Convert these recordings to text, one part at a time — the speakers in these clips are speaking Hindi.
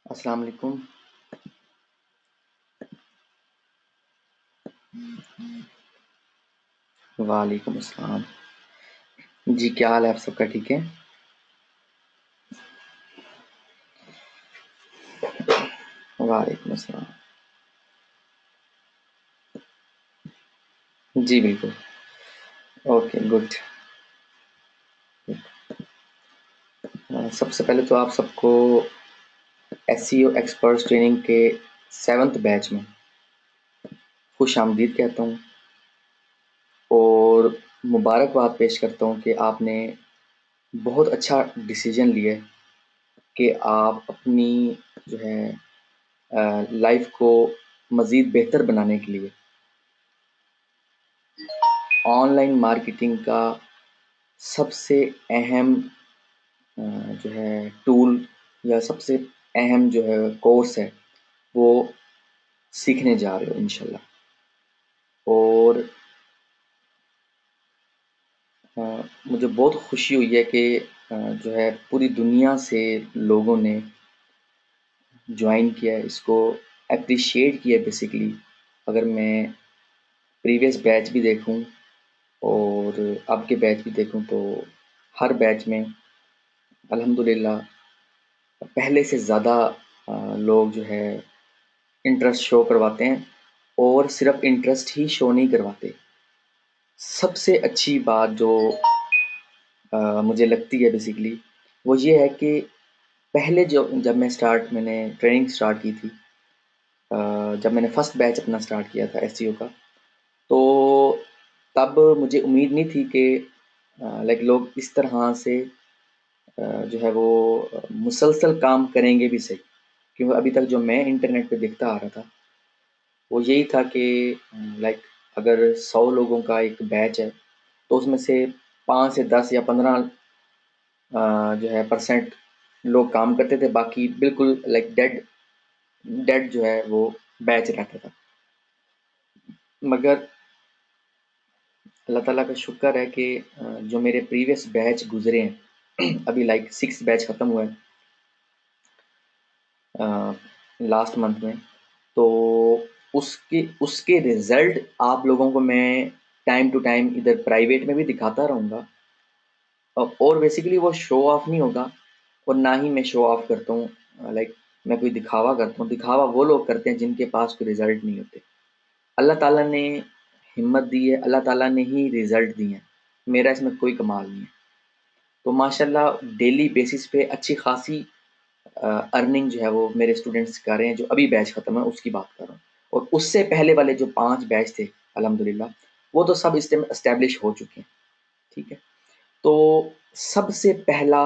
अस्सलाम वालेकुम। वालेकुम अस्सलाम। जी, क्या हाल है आप सबका? ठीक है? वालेकुम अस्सलाम। जी बिल्कुल। Okay, good. सबसे पहले तो आप सबको एसईओ एक्सपर्ट्स ट्रेनिंग के 7th बैच में खुश आमदीद कहता हूँ और मुबारकबाद पेश करता हूँ कि आपने बहुत अच्छा डिसीजन लिया है कि आप अपनी जो है लाइफ को मज़ीद बेहतर बनाने के लिए ऑनलाइन मार्केटिंग का सबसे अहम जो है टूल या सबसे अहम जो है कोर्स है वो सीखने जा रहे हो इंशाल्लाह। और मुझे बहुत खुशी हुई है कि जो है पूरी दुनिया से लोगों ने ज्वाइन किया है इसको, अप्रिशिएट किया बेसिकली। अगर मैं प्रीवियस बैच भी देखूं और अब के बैच भी देखूं तो हर बैच में अल्हम्दुलिल्लाह पहले से ज़्यादा लोग जो है इंटरेस्ट शो करवाते हैं और सिर्फ इंटरेस्ट ही शो नहीं करवाते। सबसे अच्छी बात जो मुझे लगती है बेसिकली वो ये है कि पहले जो जब मैंने ट्रेनिंग स्टार्ट की थी, जब मैंने फर्स्ट बैच अपना स्टार्ट किया था एसईओ का, तो तब मुझे उम्मीद नहीं थी कि लाइक लोग इस तरह से जो है वो मुसलसल काम करेंगे भी सही। क्योंकि अभी तक जो मैं इंटरनेट पे देखता आ रहा था वो यही था कि लाइक अगर 100 लोगों का एक बैच है तो उसमें से 5 से 10 या 15 जो है परसेंट लोग काम करते थे, बाकी बिल्कुल लाइक डेड डेड जो है वो बैच रहता था। मगर अल्लाह ताला का शुक्र है कि जो मेरे प्रीवियस बैच गुजरे हैं अभी लाइक 6 बैच ख़त्म हुआ है लास्ट मंथ में, तो उसके उसके रिज़ल्ट आप लोगों को मैं टाइम टू टाइम इधर प्राइवेट में भी दिखाता रहूँगा। और बेसिकली वो शो ऑफ नहीं होगा और ना ही मैं शो ऑफ करता हूँ, लाइक मैं कोई दिखावा करता हूँ। दिखावा वो लोग करते हैं जिनके पास कोई रिजल्ट नहीं होते। अल्लाह ताला ने हिम्मत दी है, अल्लाह ताला ने ही रिजल्ट दिए हैं, मेरा इसमें कोई कमाल नहीं है। तो माशाल्लाह डेली बेसिस पे अच्छी खासी अर्निंग जो है वो मेरे स्टूडेंट्स कर रहे हैं। जो अभी बैच ख़त्म है उसकी बात कर रहा हूँ, और उससे पहले वाले जो 5 बैच थे अल्हम्दुलिल्लाह वो तो सब इस्टेब्लिश हो चुके हैं। ठीक है? तो सबसे पहला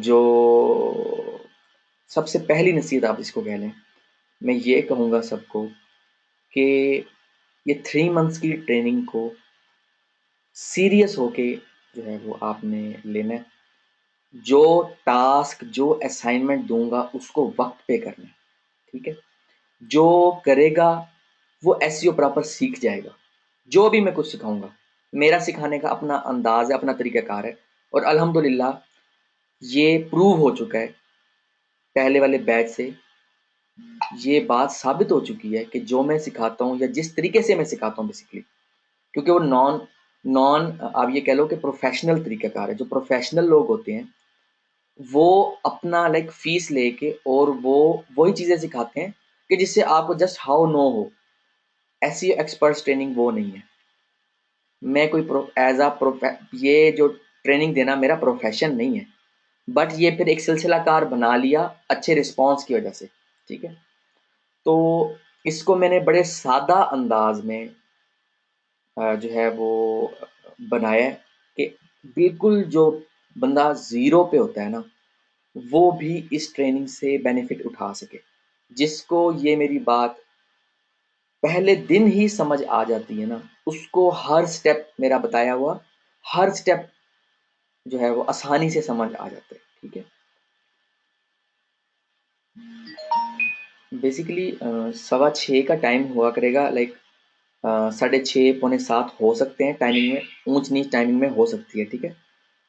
जो सबसे पहली नसीहत आप इसको कह लें, मैं ये कहूँगा सबको कि ये 3 मंथ्स की ट्रेनिंग को सीरियस होके जो है वो आपने लेना है। जो टास्क, जो असाइनमेंट दूँगा उसको वक़्त पे करना है, ठीक है? जो करेगा वो एसईओ प्रॉपर सीख जाएगा। जो भी मैं कुछ सिखाऊँगा, मेरा सिखाने का अपना अंदाज़ है, अपना तरीक़ाकार है और अल्हम्दुलिल्लाह ये प्रूव हो चुका है पहले वाले बैच से। ये बात साबित हो चुकी है कि जो मैं सिखाता हूँ या जिस तरीके से मैं सिखाता हूँ बेसिकली, क्योंकि वो नॉन नॉन आप ये कह लो कि प्रोफेशनल तरीक़ाकार है। जो प्रोफेशनल लोग होते हैं वो अपना लाइक फ़ीस लेके और वो वही चीज़ें सिखाते हैं कि जिससे आपको जस्ट हाउ नो हो। ऐसी एक्सपर्ट्स ट्रेनिंग वो नहीं है। मैं कोई प्रो एज़ अ प्रोफे ये जो ट्रेनिंग देना मेरा प्रोफेशन नहीं है, बट ये फिर एक सिलसिलाकार बना लिया अच्छे रिस्पॉन्स की वजह से। ठीक है? तो इसको मैंने बड़े सादा अंदाज़ में जो है वो बनाया है कि बिल्कुल जो बंदा ज़ीरो पे होता है ना, वो भी इस ट्रेनिंग से बेनिफिट उठा सके। जिसको ये मेरी बात पहले दिन ही समझ आ जाती है ना, उसको हर स्टेप मेरा बताया हुआ, हर स्टेप जो है वो आसानी से समझ आ जाता है। ठीक है? बेसिकली 6:15 का टाइम हुआ करेगा, लाइक 6:30 पौने 7 हो सकते हैं टाइमिंग में, ऊंच नीच टाइमिंग में हो सकती है। ठीक है?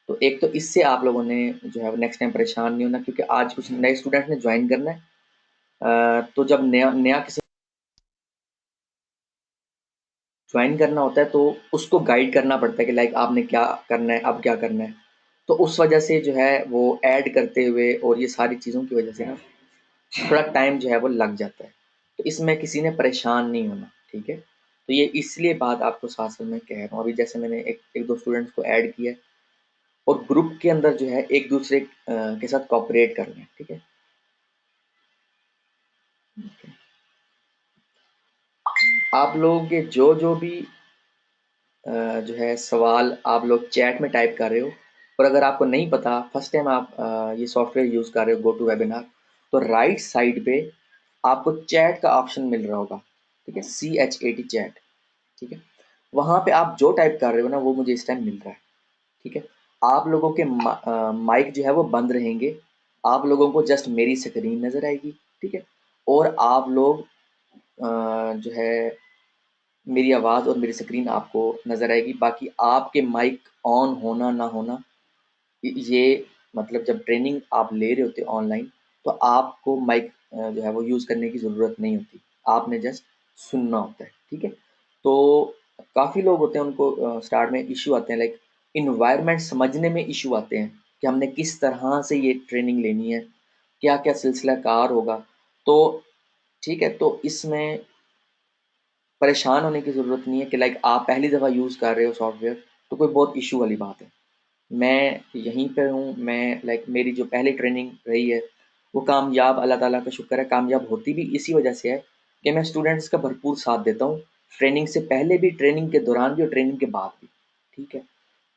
तो एक तो इससे आप लोगों ने जो है वो नेक्स्ट टाइम परेशान नहीं होना, क्योंकि आज कुछ नए स्टूडेंट ने ज्वाइन करना है। तो जब नया नया किसी ज्वाइन करना होता है तो उसको गाइड करना पड़ता है कि लाइक आपने क्या करना है, अब क्या करना है। तो उस वजह से जो है वो ऐड करते हुए और ये सारी चीज़ों की वजह से ना थोड़ा टाइम जो है वो लग जाता है। तो इसमें किसी ने परेशान नहीं होना, ठीक है? तो ये इसलिए बात आपको साथ-साथ में कह रहा हूँ। अभी जैसे मैंने एक 1-2 स्टूडेंट्स को ऐड किया है और ग्रुप के अंदर जो है एक-दूसरे के साथ कोऑपरेट कर रहे हैं, ठीक है? आप लोगों के जो भी जो है सवाल आप लोग चैट में टाइप कर रहे हो, और अगर आपको नहीं पता, फर्स्ट टाइम आप ये सॉफ्टवेयर यूज़ कर रहे हो गो टू वेबिनार, तो राइट साइड पे आपको चैट का ऑप्शन मिल रहा होगा, ठीक है? CHAT चैट, ठीक है? वहाँ पे आप जो टाइप कर रहे हो ना वो मुझे इस टाइम मिल रहा है, ठीक है? आप लोगों के माइक जो है वो बंद रहेंगे, आप लोगों को जस्ट मेरी स्क्रीन नज़र आएगी, ठीक है? और आप लोग जो है मेरी आवाज़ और मेरी स्क्रीन आपको नज़र आएगी। बाकी आपके माइक ऑन होना ना होना, ये मतलब जब ट्रेनिंग आप ले रहे होते हो ऑनलाइन, तो आपको माइक जो है वो यूज़ करने की ज़रूरत नहीं होती। आपने जस्ट सुनना होता है, ठीक है? तो काफ़ी लोग होते हैं, उनको स्टार्ट में इश्यू आते हैं, लाइक इन्वायरमेंट समझने में इश्यू आते हैं कि हमने किस तरह से ये ट्रेनिंग लेनी है, क्या-क्या सिलसिला कार होगा। तो ठीक है, तो इसमें परेशान होने की ज़रूरत नहीं है कि लाइक आप पहली दफ़ा यूज़ कर रहे हो सॉफ्टवेयर, तो कोई बहुत इश्यू वाली बात है। मैं यहीं पे हूँ, मैं लाइक मेरी जो पहली ट्रेनिंग रही है, वो कामयाब, अल्लाह ताला का शुक्र है, कामयाब होती भी इसी वजह से है कि मैं स्टूडेंट्स का भरपूर साथ देता हूँ, ट्रेनिंग से पहले भी, ट्रेनिंग के दौरान भी और ट्रेनिंग के बाद भी, ठीक है?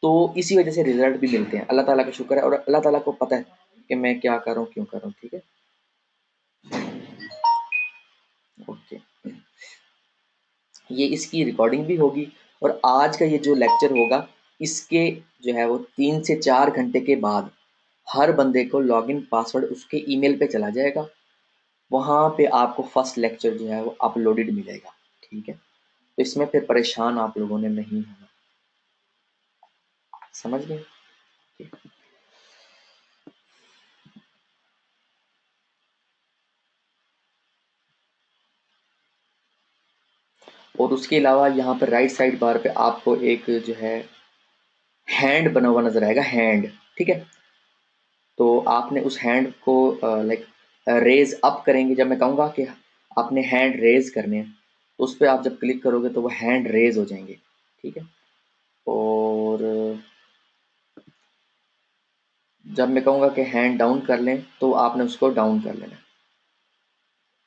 तो इसी वजह से रिज़ल्ट भी मिलते हैं, अल्लाह ताला का शुक्र है, और अल्लाह ताला को पता है कि मैं क्या कर रहा हूँ, क्यों कर रहा हूँ, ठीक है? ओके। ये इसकी रिकॉर्डिंग भी होगी, और आज का ये जो लेक्चर होगा, इसके जो है वो 3 से 4 घंटे के बाद हर बंदे को लॉगिन पासवर्ड उसके ईमेल पे चला जाएगा। वहाँ पे आपको फर्स्ट लेक्चर जो है वो अपलोडेड मिलेगा, ठीक है? तो इसमें फिर परेशान आप लोगों ने नहीं होना, समझ गए? ठीक। और उसके अलावा यहाँ पर राइट साइड बार पे आपको एक जो है हैंड बना हुआ नज़र आएगा, हैंड, ठीक है? तो आपने उस हैंड को लाइक रेज़ अप करेंगे, जब मैं कहूँगा कि आपने हैंड रेज़ करने हैं, तो उस पे आप जब क्लिक करोगे तो वो हैंड रेज़ हो जाएँगे, ठीक है? और जब मैं कहूँगा कि हैंड डाउन कर लें, तो आपने उसको डाउन कर लेना है,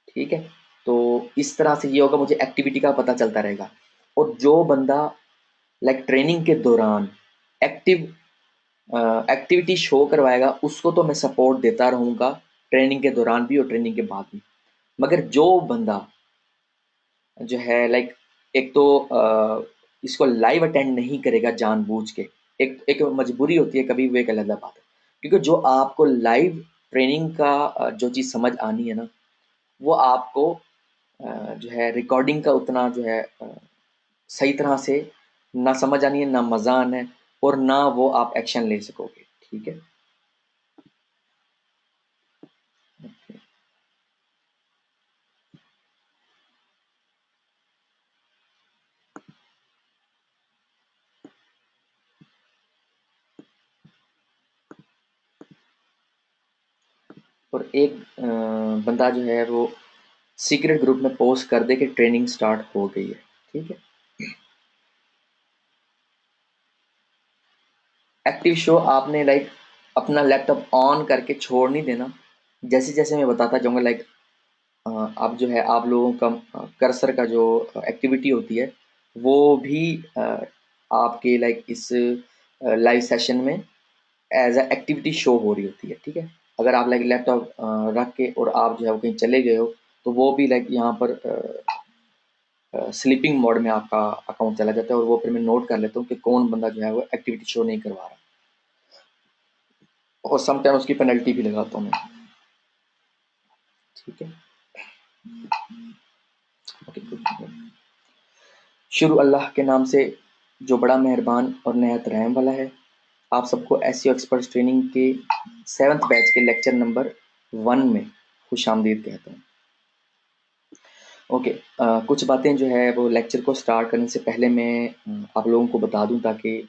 ठीक है? तो इस तरह से ये होगा, मुझे एक्टिविटी का पता चलता रहेगा। और जो बंदा लाइक ट्रेनिंग के दौरान एक्टिव एक्टिविटी शो करवाएगा, उसको तो मैं सपोर्ट देता रहूँगा, ट्रेनिंग के दौरान भी और ट्रेनिंग के बाद भी। मगर जो बंदा जो है लाइक एक तो इसको लाइव अटेंड नहीं करेगा जानबूझ के, एक एक मजबूरी होती है, कभी वो एक अलग बात है, क्योंकि जो आपको लाइव ट्रेनिंग का जो चीज़ समझ आनी है ना, वो आपको जो है रिकॉर्डिंग का उतना जो है सही तरह से ना समझ आनी है, ना मज़ा आना है, और ना वो आप एक्शन ले सकोगे, ठीक है? और एक बंदा जो है वो सीक्रेट ग्रुप में पोस्ट कर दे कि ट्रेनिंग स्टार्ट हो गई है, ठीक है? एक्टिव शो आपने लाइक अपना लैपटॉप ऑन करके छोड़ नहीं देना। जैसे जैसे मैं बताता जाऊंगा लाइक अब जो है आप लोगों का कर्सर का जो एक्टिविटी होती है, वो भी आपके लाइक इस लाइव सेशन में एज अ एक्टिविटी शो हो रही होती है, ठीक है? अगर आप लाइक लैपटॉप रख के और आप जो है वो कहीं चले गए हो, तो वो भी लाइक यहाँ पर स्लीपिंग मोड में आपका अकाउंट चला जाता है, और वो फिर मैं नोट कर लेता हूँ कि कौन बंदा जो है वो एक्टिविटी शो नहीं करवा रहा, और समटाइम उसकी पेनल्टी भी लगाता हूँ मैं, ठीक है? Okay, good. शुरू अल्लाह के नाम से जो बड़ा मेहरबान और नहायत रहम वाला है। आप सबको एसईओ एक्सपर्ट ट्रेनिंग के 7th बैच के लेक्चर नंबर 1 में खुशामदीद कहता हूँ। ओके, कुछ बातें जो है वो लेक्चर को स्टार्ट करने से पहले मैं आप लोगों को बता दूं ताकि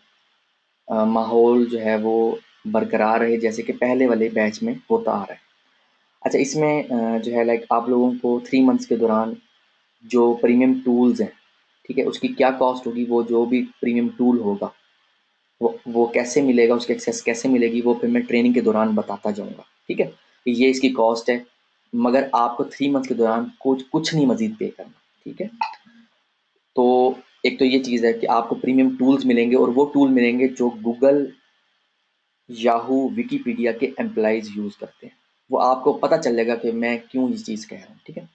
माहौल जो है वो बरकरार रहे, जैसे कि पहले वाले बैच में होता आ रहा है। अच्छा, इसमें जो है लाइक आप लोगों को 3 मंथ्स के दौरान जो प्रीमियम टूल्स हैं, ठीक है, उसकी क्या कॉस्ट होगी, वो जो भी प्रीमियम टूल होगा वो कैसे मिलेगा, उसकी एक्सेस कैसे मिलेगी, वो फिर मैं ट्रेनिंग के दौरान बताता जाऊँगा, ठीक है। ये इसकी कॉस्ट है, मगर आपको 3 मंथ्स के दौरान कुछ कुछ नहीं मज़ीद पे करना, ठीक है। तो एक तो ये चीज़ है कि आपको प्रीमियम टूल्स मिलेंगे और वो टूल मिलेंगे जो गूगल, याहू, विकिपीडिया के एम्प्लॉइज़ यूज़ करते हैं। वो आपको पता चल जाएगा कि मैं क्यों ये चीज़ कह रहा हूँ, ठीक है।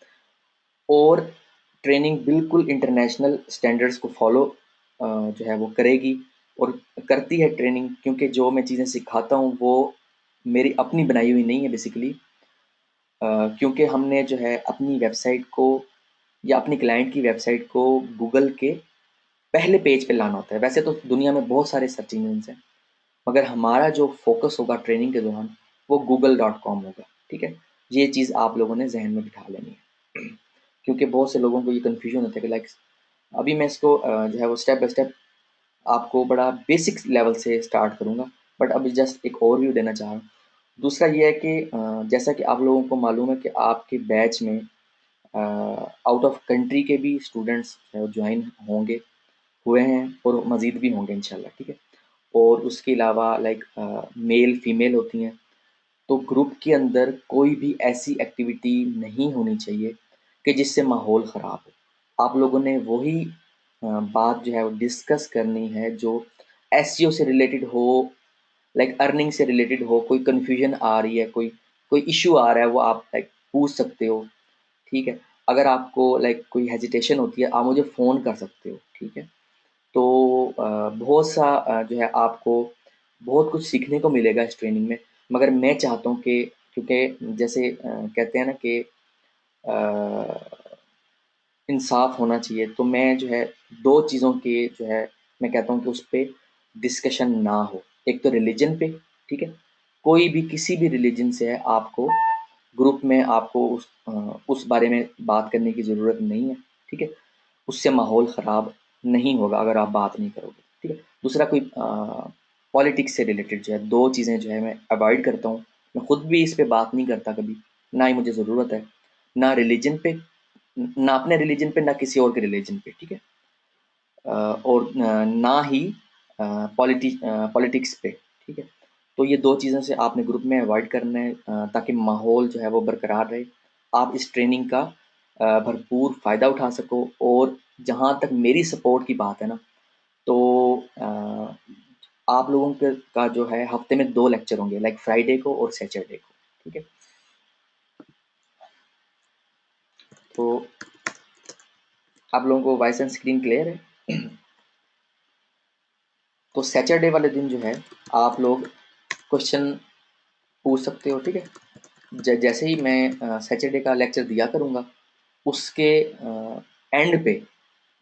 और ट्रेनिंग बिल्कुल इंटरनेशनल स्टैंडर्ड्स को फॉलो जो है वो करेगी और करती है ट्रेनिंग, क्योंकि जो मैं चीज़ें सिखाता हूँ वो मेरी अपनी बनाई हुई नहीं है बेसिकली। क्योंकि हमने जो है अपनी वेबसाइट को या अपनी क्लाइंट की वेबसाइट को गूगल के पहले पेज पे लाना होता है। वैसे तो दुनिया में बहुत सारे सर्च इंजन्स हैं, मगर हमारा जो फ़ोकस होगा ट्रेनिंग के दौरान वो google.com होगा, ठीक है? ये चीज़ आप लोगों ने ज़हन में बिठा लेनी है। क्योंकि बहुत से लोगों को ये कन्फ्यूज़न होता है कि लाइक अभी मैं इसको जो है वो स्टेप बाय स्टेप आपको बड़ा बेसिक लेवल से स्टार्ट करूँगा, बट अभी जस्ट एक ओवरव्यू देना चाह रहा हूँ। दूसरा ये है कि जैसा कि आप लोगों को मालूम है कि आपके बैच में आउट ऑफ कंट्री के भी स्टूडेंट्स ज्वाइन होंगे, हुए हैं और मज़ीद भी होंगे इंशाल्लाह, ठीक है? और उसके अलावा लाइक मेल फीमेल होती हैं, तो ग्रुप के अंदर कोई भी ऐसी एक्टिविटी नहीं होनी चाहिए कि जिससे माहौल ख़राब हो। आप लोगों ने वही बात जो है वो डिस्कस करनी है जो एसईओ से रिलेटेड हो, लाइक अर्निंग से रिलेटेड हो। कोई कन्फ्यूजन आ रही है, कोई कोई इशू आ रहा है, वो आप लाइक पूछ सकते हो, ठीक है। अगर आपको लाइक कोई हेजिटेशन होती है, आप मुझे फ़ोन कर सकते हो, ठीक है। तो बहुत सा जो है आपको बहुत कुछ सीखने को मिलेगा इस ट्रेनिंग में, मगर मैं चाहता हूँ कि क्योंकि जैसे कहते हैं ना कि इंसाफ होना चाहिए, तो मैं जो है 2 चीज़ों के जो है मैं कहता हूँ कि उस पे डिस्कशन ना हो। एक तो रिलीजन पे, ठीक है? कोई भी किसी भी रिलीजन से है, आपको ग्रुप में आपको उस बारे में बात करने की ज़रूरत नहीं है, ठीक है? उससे माहौल ख़राब नहीं होगा अगर आप बात नहीं करोगे, ठीक है? दूसरा कोई पॉलिटिक्स से रिलेटेड जो है 2 चीज़ें जो है मैं अवॉइड करता हूँ। मैं खुद भी इस पे बात नहीं करता कभी, ना ही मुझे ज़रूरत है, ना रिलीजन पे, ना अपने रिलीजन पे, ना किसी और के रिलीजन पे, ठीक है? और ना ही पॉलिटिक्स पे, ठीक है? तो ये 2 चीज़ों से आपने ग्रुप में अवॉइड करना है ताकि माहौल जो है वो बरकरार रहे। आप इस ट्रेनिंग का भरपूर फ़ायदा उठा सको। और जहाँ तक मेरी सपोर्ट की बात है ना, तो आप लोगों के का जो है हफ़्ते में 2 लेक्चर होंगे, लाइक फ्राइडे को और सैटरडे को, ठीक है? तो आप लोगों को वॉइस एंड स्क्रीन क्लियर है? तो सैटरडे वाले दिन जो है आप लोग क्वेश्चन पूछ सकते हो, ठीक है। जैसे ही मैं सैटरडे का लेक्चर दिया करूँगा, उसके एंड पे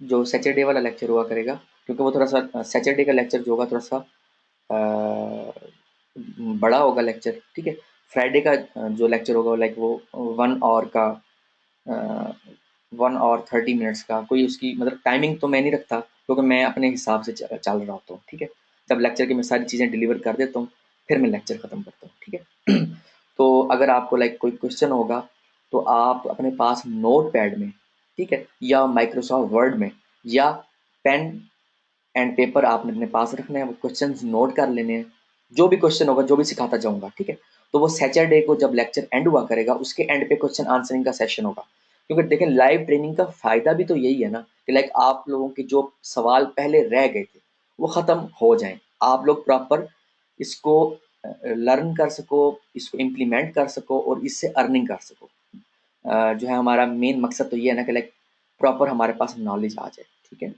जो सैटरडे वाला लेक्चर हुआ करेगा, क्योंकि वो थोड़ा सा सैटरडे का लेक्चर जो होगा थोड़ा सा बड़ा होगा लेक्चर, ठीक है। फ्राइडे का जो लेक्चर होगा लाइक वो 1 आवर का, 1 और 30 मिनट्स का, कोई उसकी मतलब टाइमिंग तो मैं नहीं रखता, क्योंकि मैं अपने हिसाब से चल रहा होता हूँ, ठीक है। जब लेक्चर की मैं सारी चीज़ें डिलीवर कर देता हूँ, फिर मैं लेक्चर ख़त्म करता हूँ, ठीक है। तो अगर आपको लाइक कोई क्वेश्चन होगा, तो आप अपने पास नोट पैड में, ठीक है, या माइक्रोसॉफ्ट वर्ड में, या पेन एंड पेपर आपने अपने पास रखना है, वो क्वेश्चंस नोट कर लेने हैं। जो भी क्वेश्चन होगा, जो भी सिखाता जाऊँगा, ठीक है? तो वो सैटरडे को जब लेक्चर एंड हुआ करेगा, उसके एंड पे क्वेश्चन आंसरिंग का सेशन होगा। क्योंकि देखिए लाइव ट्रेनिंग का फ़ायदा भी तो यही है ना कि लाइक आप लोगों के जो सवाल पहले रह गए थे, वो ख़त्म हो जाएँ। आप लोग प्रॉपर इसको लर्न कर सको, इसको इम्प्लीमेंट कर सको और इससे अर्निंग कर सको। जो है हमारा मेन मकसद तो ये है ना कि लाइक प्रॉपर हमारे पास नॉलेज आ जाए, ठीक है?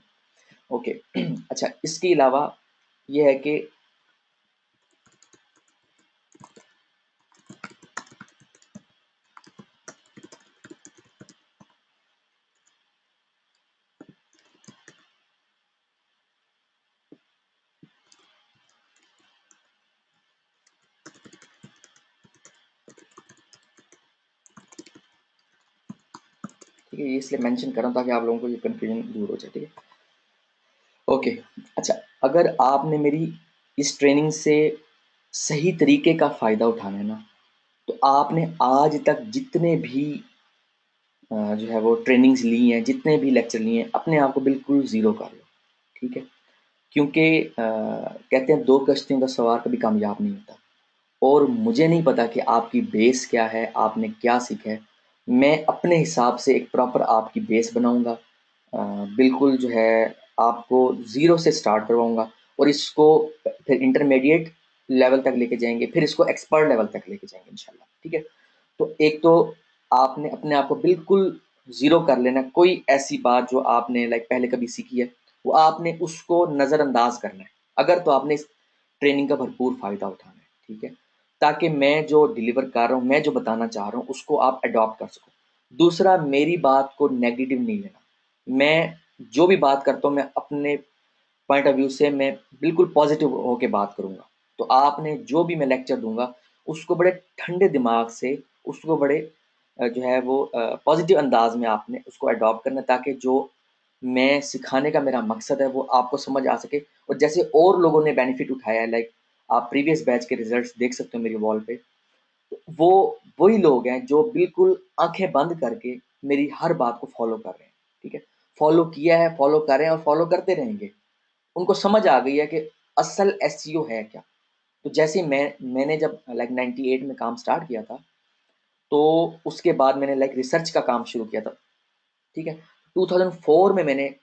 ओके। अच्छा, इसके अलावा ये है कि ठीक है, ये इसलिए मेंशन कर रहा हूँ ताकि आप लोगों को ये कन्फ्यूजन दूर हो जाए। ठीक है, ओके। अच्छा, अगर आपने मेरी इस ट्रेनिंग से सही तरीके का फ़ायदा उठाना है ना, तो आपने आज तक जितने भी जो है वो ट्रेनिंग्स ली हैं, जितने भी लेक्चर लिए हैं, अपने आप को बिल्कुल ज़ीरो कर लो। ठीक है, क्योंकि कहते हैं 2 कश्तियों का सवार कभी कामयाब नहीं होता। और मुझे नहीं पता कि आपकी बेस क्या है, आपने क्या सीखा है। मैं अपने हिसाब से एक प्रॉपर आपकी बेस बनाऊँगा। बिल्कुल जो है आपको ज़ीरो से स्टार्ट करवाऊँगा और इसको फिर इंटरमीडिएट लेवल तक लेके जाएँगे, फिर इसको एक्सपर्ट लेवल तक लेके जाएँगे इंशाल्लाह। ठीक है? तो एक तो आपने अपने आप को बिल्कुल ज़ीरो कर लेना है। कोई ऐसी बात जो आपने पहले कभी सीखी है, वो आपने उसको नज़रअंदाज करना है। अगर तो आपने इस ट्रेनिंग का भरपूर फ़ायदा उठाना है, ठीक है? ताकि मैं जो डिलीवर कर रहा हूँ, मैं जो बताना चाह रहा हूँ, उसको आप अडॉप्ट कर सको। दूसरा, मेरी बात को नेगेटिव नहीं लेना। मैं जो भी बात करता हूँ, मैं अपने पॉइंट ऑफ व्यू से मैं बिल्कुल पॉजिटिव होके बात करूँगा। तो आपने जो भी मैं लेक्चर दूँगा, उसको बड़े ठंडे दिमाग से, उसको बड़े जो है वो पॉजिटिव अंदाज़ में आपने उसको अडॉप्ट करना है, ताकि जो मैं सिखाने का मेरा मकसद है, वो आपको समझ आ सके। और जैसे और लोगों ने बेनिफिट उठाया है, आप प्रीवियस बैच के रिज़ल्ट्स देख सकते हो मेरी वॉल पे। तो वो वही लोग हैं जो बिल्कुल आँखें बंद करके मेरी हर बात को फ़ॉलो कर रहे हैं, ठीक है? फ़ॉलो किया है, फ़ॉलो कर रहे हैं और फ़ॉलो करते रहेंगे। उनको समझ आ गई है कि असल एसईओ है क्या। तो जैसे ही मैंने जब 98 में काम स्टार्ट किया था, तो उसके बाद मैंने रिसर्च का काम शुरू किया था, ठीक है? 2004 में मैंने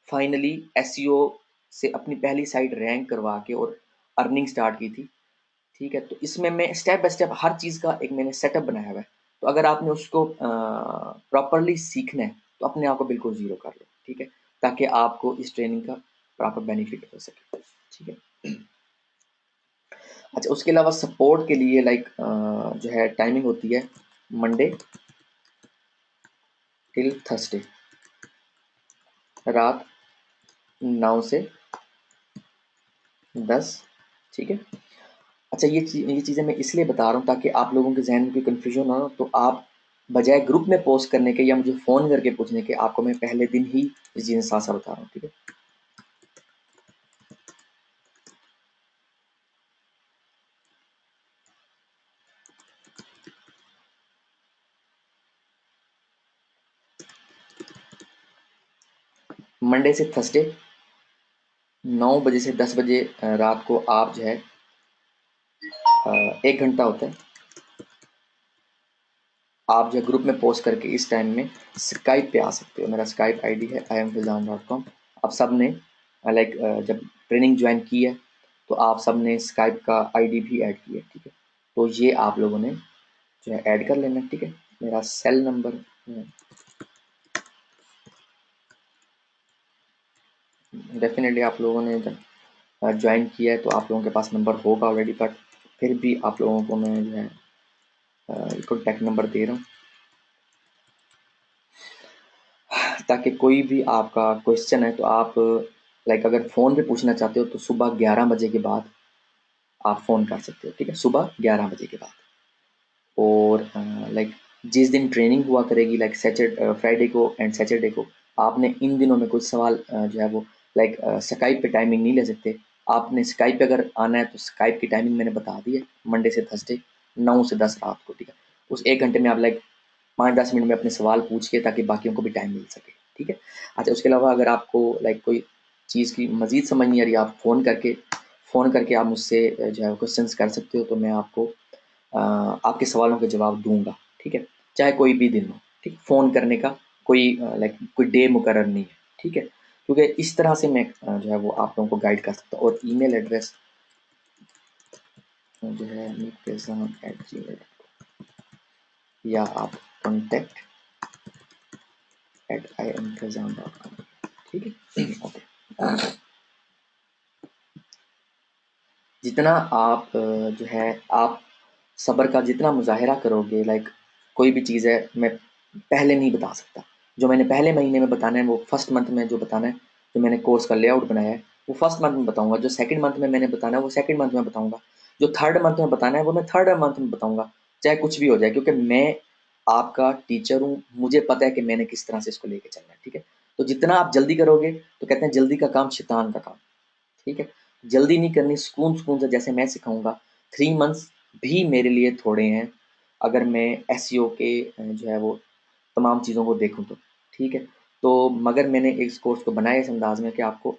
फाइनली एसईओ से अपनी पहली साइट रैंक करवा के और अर्निंग स्टार्ट की थी, ठीक है? तो इसमें मैं स्टेप बाय स्टेप हर चीज़ का एक मैंने सेटअप बनाया हुआ है। तो अगर आपने उसको प्रॉपर्ली सीखना है, तो अपने आप को बिल्कुल ज़ीरो कर लो, ठीक है? ताकि आपको इस ट्रेनिंग का प्रॉपर बेनिफिट हो सके, ठीक है? अच्छा, उसके अलावा सपोर्ट के लिए जो है टाइमिंग होती है मंडे टिल थर्सडे, रात 9 से 10, ठीक है? अच्छा, ये चीज़ें मैं इसलिए बता रहा हूँ ताकि आप लोगों के ज़हन में कोई कन्फ्यूजन ना हो, तो आप बजाय ग्रुप में पोस्ट करने के या मुझे फ़ोन करके पूछने के, आपको मैं पहले दिन ही ये चीज़ें साथ-साथ बता रहा हूँ, ठीक है? मंडे से थर्सडे 9 बजे से 10 बजे रात को आप जो है 1 घंटा होता है, आप जो ग्रुप में पोस्ट करके इस टाइम में स्काइप पे आ सकते हो। मेरा स्काइप आईडी है imfizan.com। आप सब ने जब ट्रेनिंग ज्वाइन की है, तो आप सब ने स्काइप का आईडी भी ऐड किया है, ठीक है? तो ये आप लोगों ने जो है ऐड कर लेना, ठीक है? मेरा सेल नंबर डेफिनेटली आप लोगों ने जब ज्वाइन किया है, तो आप लोगों के पास नंबर होगा ऑलरेडी, बट फिर भी आप लोगों को मैं जो है कॉन्टैक्ट नंबर दे रहा हूँ, ताकि कोई भी आपका क्वेश्चन है तो आप अगर फ़ोन पे पूछना चाहते हो, तो सुबह 11 बजे के बाद आप फ़ोन कर सकते हो, ठीक है? सुबह 11 बजे के बाद। और जिस दिन ट्रेनिंग हुआ करेगी, फ्राइडे को एंड सैटरडे को, आपने इन दिनों में कुछ सवाल जो है वो स्काइप पे टाइमिंग नहीं ले सकते। आपने स्काइप पे अगर आना है, तो स्काइप की टाइमिंग मैंने बता दी है, मंडे से थर्सडे 9 से 10 रात को, ठीक है? उस 1 घंटे में आप 5-10 मिनट में अपने सवाल पूछिए, ताकि बाकियों को भी टाइम मिल सके, ठीक है? अच्छा, उसके अलावा अगर आपको कोई चीज़ की मज़ीद समझ नहीं आ रही, आप फ़ोन करके आप मुझसे जो है क्वेश्चंस कर सकते हो, तो मैं आपको आपके सवालों के जवाब दूँगा, ठीक है? चाहे कोई भी दिन हो, ठीक? फ़ोन करने का कोई डे मुकर्रर नहीं है, ठीक है? क्योंकि इस तरह से मैं जो है वो आप लोगों को गाइड कर सकता हूँ। और ईमेल एड्रेस जो है @gmail, या आप contact@imfazan.com, ठीक है? ओके। जितना आप जो है आप सब्र का जितना मुज़ाहिरा करोगे, कोई भी चीज़ है, मैं पहले नहीं बता सकता। जो मैंने पहले महीने में बताना है, वो फर्स्ट मंथ में जो बताना है, जो मैंने कोर्स का लेआउट बनाया है, वो फर्स्ट मंथ में बताऊँगा। जो सेकंड मंथ में मैंने बताना है, वो सेकंड मंथ में बताऊँगा। जो थर्ड मंथ में बताना है, वो मैं थर्ड मंथ में बताऊँगा, चाहे कुछ भी हो जाए। क्योंकि मैं आपका टीचर हूँ, मुझे पता है कि मैंने किस तरह से इसको लेके चलना है, ठीक है? तो जितना आप जल्दी करोगे, तो कहते हैं जल्दी का काम शैतान का काम, ठीक है? जल्दी नहीं करनी, सुकून-सुकून से जैसे मैं सिखाऊँगा, 3 मंथ्स भी मेरे लिए थोड़े हैं, अगर मैं एसईओ के जो है वो तमाम चीज़ों को देखूँ तो, ठीक है? तो मगर मैंने इस कोर्स को बनाया इस अंदाज़ में कि आपको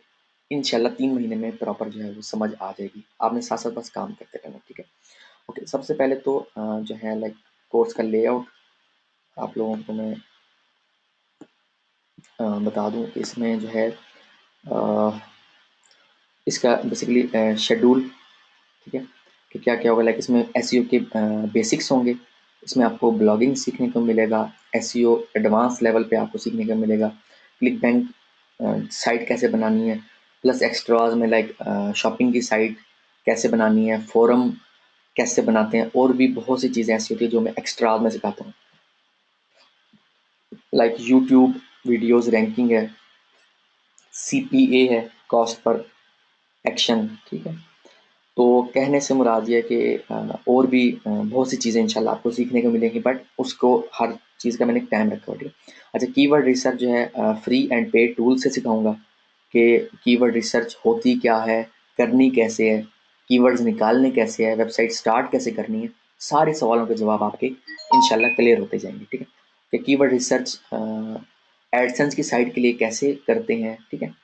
इंशाल्लाह 3 महीने में प्रॉपर जो है वो समझ आ जाएगी। आपने साथ-साथ बस काम करते रहना, ठीक है? ओके, सबसे पहले तो जो है लाइक कोर्स का लेआउट आप लोगों को मैं बता दूँ कि इसमें जो है अ, इसका बेसिकली शेड्यूल, ठीक है? कि क्या-क्या होगा, लाइक इसमें एसईओ के बेसिक्स होंगे, इसमें आपको ब्लॉगिंग सीखने को मिलेगा, एसईओ एडवांस लेवल पे आपको सीखने को मिलेगा, क्लिक बैंक साइट कैसे बनानी है, प्लस एक्स्ट्रास में लाइक शॉपिंग की साइट कैसे बनानी है, फोरम कैसे बनाते हैं, और भी बहुत सी चीज़ें ऐसी होती है जो मैं एक्स्ट्रास में सिखाता हूँ, लाइक यूट्यूब वीडियोज़ रैंकिंग है, सीपीए है, कॉस्ट पर एक्शन, ठीक है? तो कहने से मुराद ये है कि और भी बहुत सी चीज़ें इंशाल्लाह आपको सीखने को मिलेंगी, बट उसको हर चीज़ का मैंने एक टाइम रखा हुआ है, ठीक है? अच्छा, कीवर्ड रिसर्च जो है फ्री एंड पेड टूल से सिखाऊंगा कि कीवर्ड रिसर्च होती क्या है, करनी कैसे है, कीवर्ड्स निकालने कैसे है, वेबसाइट स्टार्ट कैसे करनी है, सारे सवालों के जवाब आपके इंशाल्लाह क्लियर होते जाएंगे, ठीक है? कि कीवर्ड रिसर्च एडसेंस की साइट के लिए कैसे करते हैं, ठीक है?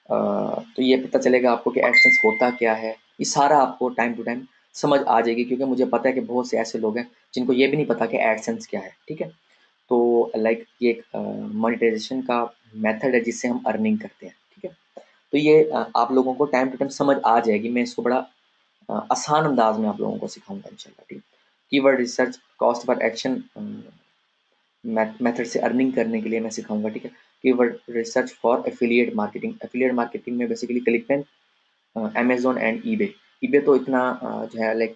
तो ये पता चलेगा आपको कि एडसेंस होता क्या है, ये सारा आपको टाइम टू टाइम समझ आ जाएगी, क्योंकि मुझे पता है कि बहुत से ऐसे लोग हैं जिनको ये भी नहीं पता कि एडसेंस क्या है, ठीक है? तो लाइक ये एक मोनेटाइजेशन का मेथड है जिससे हम अर्निंग करते हैं, ठीक है? तो ये आप लोगों को टाइम टू टाइम समझ आ जाएगी, मैं इसको बड़ा आसान अंदाज में आप लोगों को सिखाऊंगा इंशाल्लाह, ठीक है? Keyword research, cost per action method से अर्निंग करने के लिए मैं सिखाऊंगा, ठीक है? Keyword research for affiliate marketing, affiliate marketing में basically ClickBank, Amazon and eBay. EBay तो इतना जो है लाइक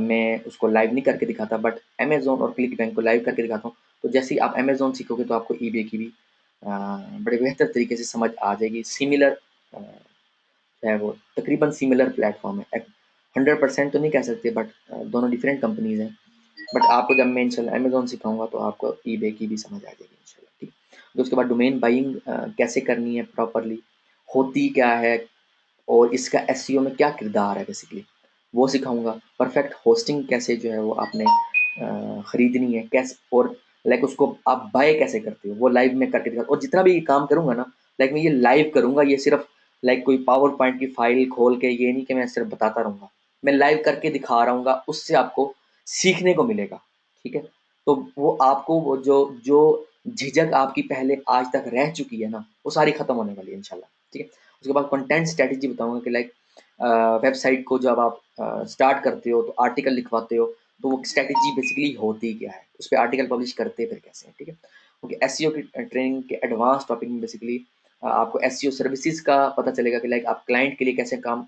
मैं उसको लाइव नहीं करके दिखाता, बट अमेज़न और क्लिक बैंक को लाइव करके दिखाता हूँ। तो जैसे ही आप अमेज़न सीखोगे तो आपको ईबे की भी बड़े बेहतर तरीके से समझ आ जाएगी। सिमिलर है वो, तकरीबन सिमिलर प्लेटफ़ॉर्म है। 100% तो नहीं कह सकते, बट दोनों डिफरेंट कंपनीज़ हैं। बट आपको जब मैं इंशाल्लाह अमेज़न सिखाऊँगा तो आपको ईबे की भी समझ आ जाएगी इंशाल्लाह, ठीक है? तो उसके बाद डोमेन बाइंग कैसे करनी है प्रॉपर्ली, होती क्या है, और इसका एसईओ में क्या किरदार है बेसिकली, वो सिखाऊँगा। परफेक्ट होस्टिंग कैसे जो है वो आपने खरीदनी है, कैसे, और लाइक उसको आप बाय कैसे करते हो, वो लाइव में करके दिखा, और जितना भी काम करूँगा ना, लाइक मैं ये लाइव करूँगा, ये सिर्फ लाइक कोई पावर पॉइंट की फाइल खोल के ये नहीं कि मैं सिर्फ बताता रहूँगा, मैं लाइव करके दिखा रहा हूँ, उससे आपको सीखने को मिलेगा, ठीक है? तो वो आपको वो जो जो झिझक आपकी पहले आज तक रह चुकी है ना, वो सारी खत्म होने वाली है इंशाल्लाह, ठीक है? उसके बाद कंटेंट स्ट्रेटजी बताऊंगा कि लाइक वेबसाइट को जब आप स्टार्ट करते हो तो आर्टिकल लिखवाते हो, तो वो स्ट्रेटजी बेसिकली होती क्या है, उस पर आर्टिकल पब्लिश करते फिर कैसे हैं, ठीक है? क्योंकि एसईओ की ट्रेनिंग के एडवांस टॉपिक में बेसिकली आपको एसईओ सर्विसेज का पता चलेगा कि लाइक आप क्लाइंट के लिए कैसे काम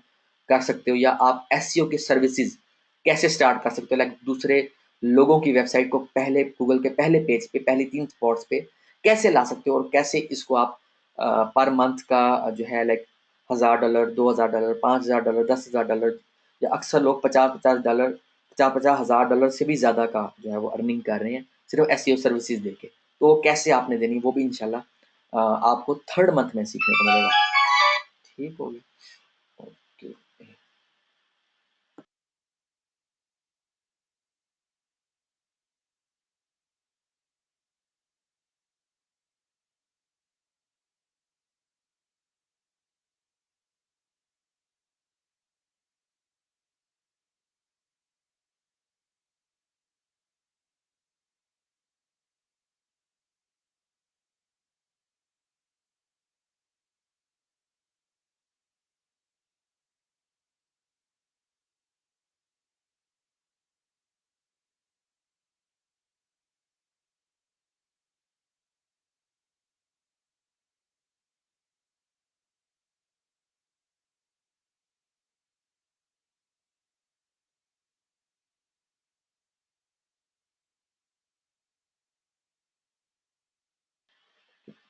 कर सकते हो, या आप एसईओ की सर्विसेज कैसे स्टार्ट कर सकते हो, लाइक दूसरे लोगों की वेबसाइट को पहले गूगल के पहले पेज पे, पहले 3 स्पॉट्स पे कैसे ला सकते हो, और कैसे इसको आप पर मंथ का जो है लाइक $1000, $2000, $5000, $10,000, या अक्सर लोग $50,000, $50,000 से भी ज़्यादा का जो है वो अर्निंग कर रहे हैं सिर्फ एसईओ सर्विसेज देके। तो वो कैसे आपने देनी, वो भी इंशाल्लाह आपको 3rd मंथ में सीखने को मिलेगा। ठीक हो गया? Okay.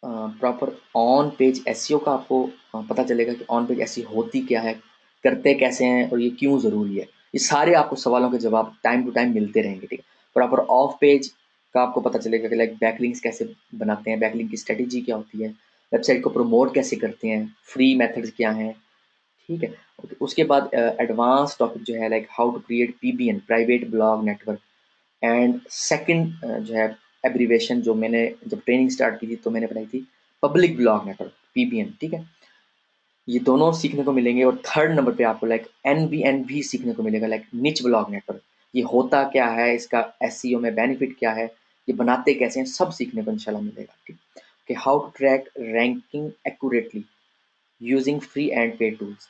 Proper on page SEO का आपको पता चलेगा कि ऑन पेज एसईओ होती क्या है, करते कैसे हैं, और ये क्यों ज़रूरी है। ये सारे आपको सवालों के जवाब टाइम टू टाइम मिलते रहेंगे, ठीक है? प्रॉपर ऑफ पेज का आपको पता चलेगा कि लाइक बैकलिंक्स कैसे बनाते हैं, बैकलिंक की स्ट्रेटेजी क्या होती है, वेबसाइट को प्रमोट कैसे करते हैं, फ्री मेथड्स क्या हैं, ठीक है। उसके बाद एडवांस टॉपिक जो है like how to create PBN, private blog network, and second जो है एब्रीवेशन जो मैंने जब ट्रेनिंग स्टार्ट की थी तो मैंने बनाई थी पब्लिक ब्लॉग नेटवर्क, पीबीएन, ठीक है। ये दोनों सीखने को मिलेंगे और थर्ड नंबर पे आपको लाइक एनबीएन भी सीखने को मिलेगा, लाइक निच ब्लॉग नेटवर्क। ये होता क्या है, इसका एसईओ में बेनिफिट क्या है, ये बनाते कैसे हैं, सब सीखने को इंशाल्लाह मिलेगा, ठीक। कि how to track ranking accurately using free and paid tools.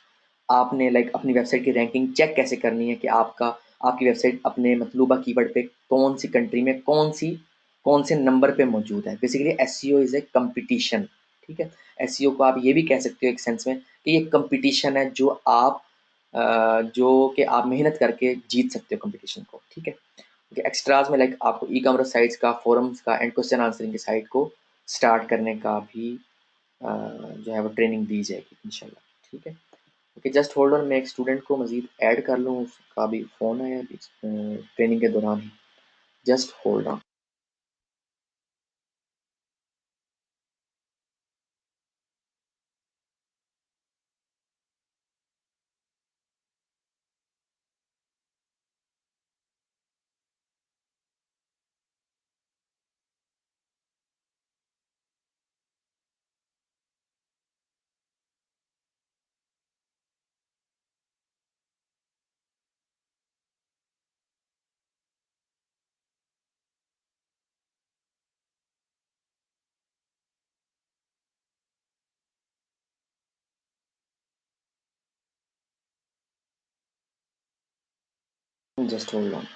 आपने लाइक अपनी वेबसाइट की रैंकिंग चेक कैसे करनी है कि आपकी वेबसाइट अपने मतलूबा कीवर्ड पे कौन सी कंट्री में कौन से नंबर पे मौजूद है। Basically SEO is a competition, ठीक है। एसईओ को आप ये भी कह सकते हो एक सेंस में कि ये कंपटीशन है जो कि आप मेहनत करके जीत सकते हो कंपटीशन को, ठीक है। एक्स्ट्राज में लाइक आपको ई कॉमर्स साइट्स का, फोरम्स का एंड क्वेश्चन आंसरिंग की साइट को स्टार्ट करने का भी जो है वो ट्रेनिंग दी जाएगी इंशाल्लाह, ठीक है। ओके, जस्ट होल्ड ऑन, मैं एक स्टूडेंट को मजीद ऐड कर लूँ, उसका भी फ़ोन आया अभी ट्रेनिंग के दौरान ही। Just hold on. Just hold on.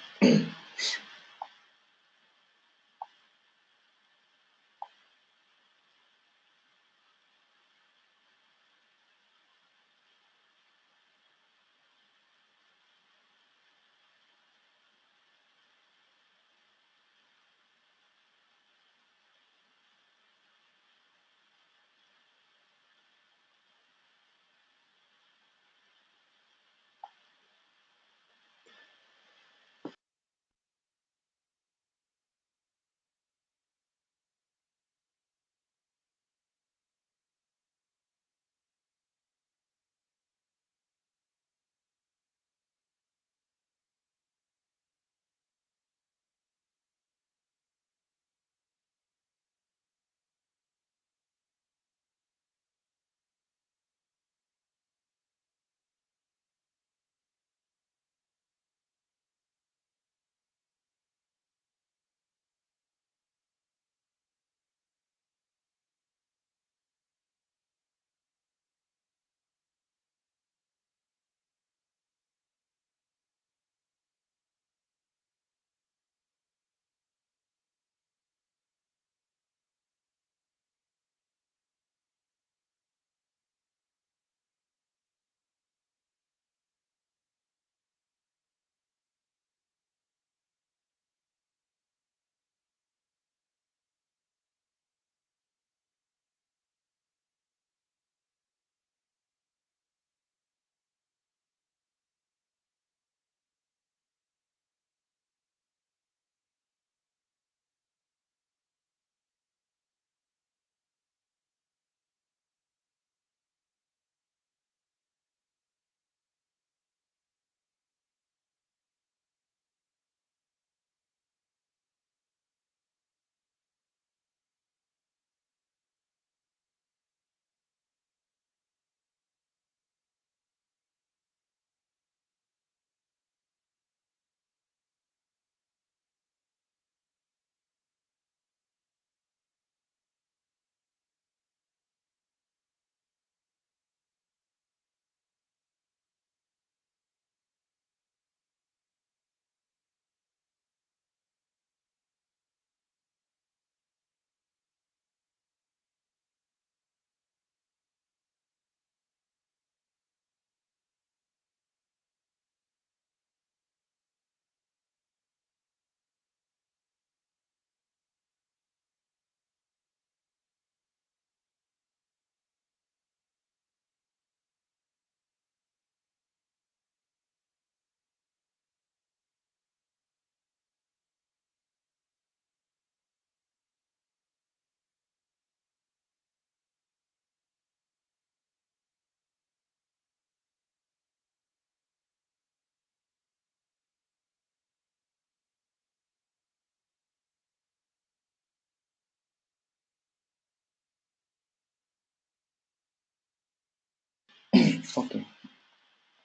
Okay,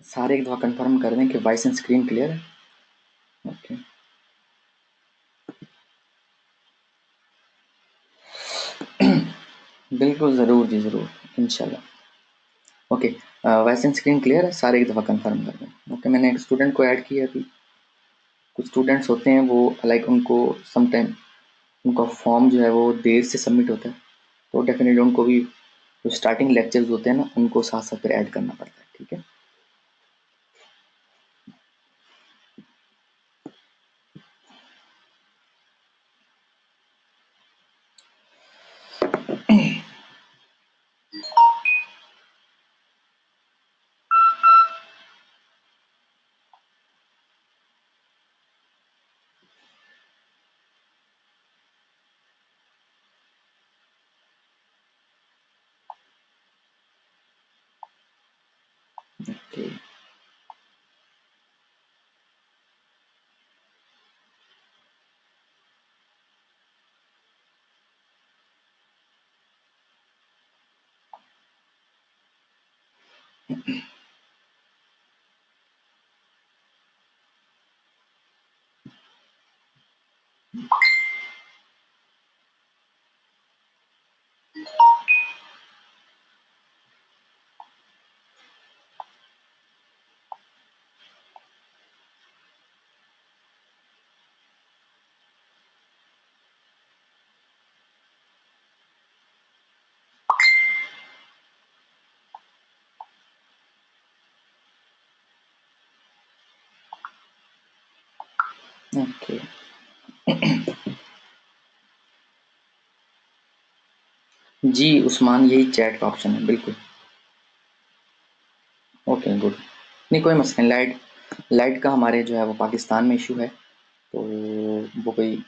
सारे एक दफ़ा कंफर्म कर दें कि वॉइस एंड स्क्रीन क्लियर है। ओके, बिल्कुल ज़रूर जी, ज़रूर, इंशाल्लाह। Okay, voice and screen clear है, सारे एक दफ़ा कंफर्म कर दें। ओके, मैंने एक स्टूडेंट को ऐड किया अभी। कुछ स्टूडेंट्स होते हैं वो लाइक उनको समटाइम उनका फॉर्म जो है वो देर से सबमिट होता है, तो डेफिनेटली उनको भी जो स्टार्टिंग लेक्चर्स होते हैं ना, उनको साथ साथ फिर ऐड करना पड़ता है। ठीक है, ओके, ओके। जी उस्मान, यही चैट का ऑप्शन है, बिल्कुल। Okay, good. नहीं, कोई मसला नहीं। लाइट लाइट का हमारे जो है वो पाकिस्तान में इशू है, तो वो कोई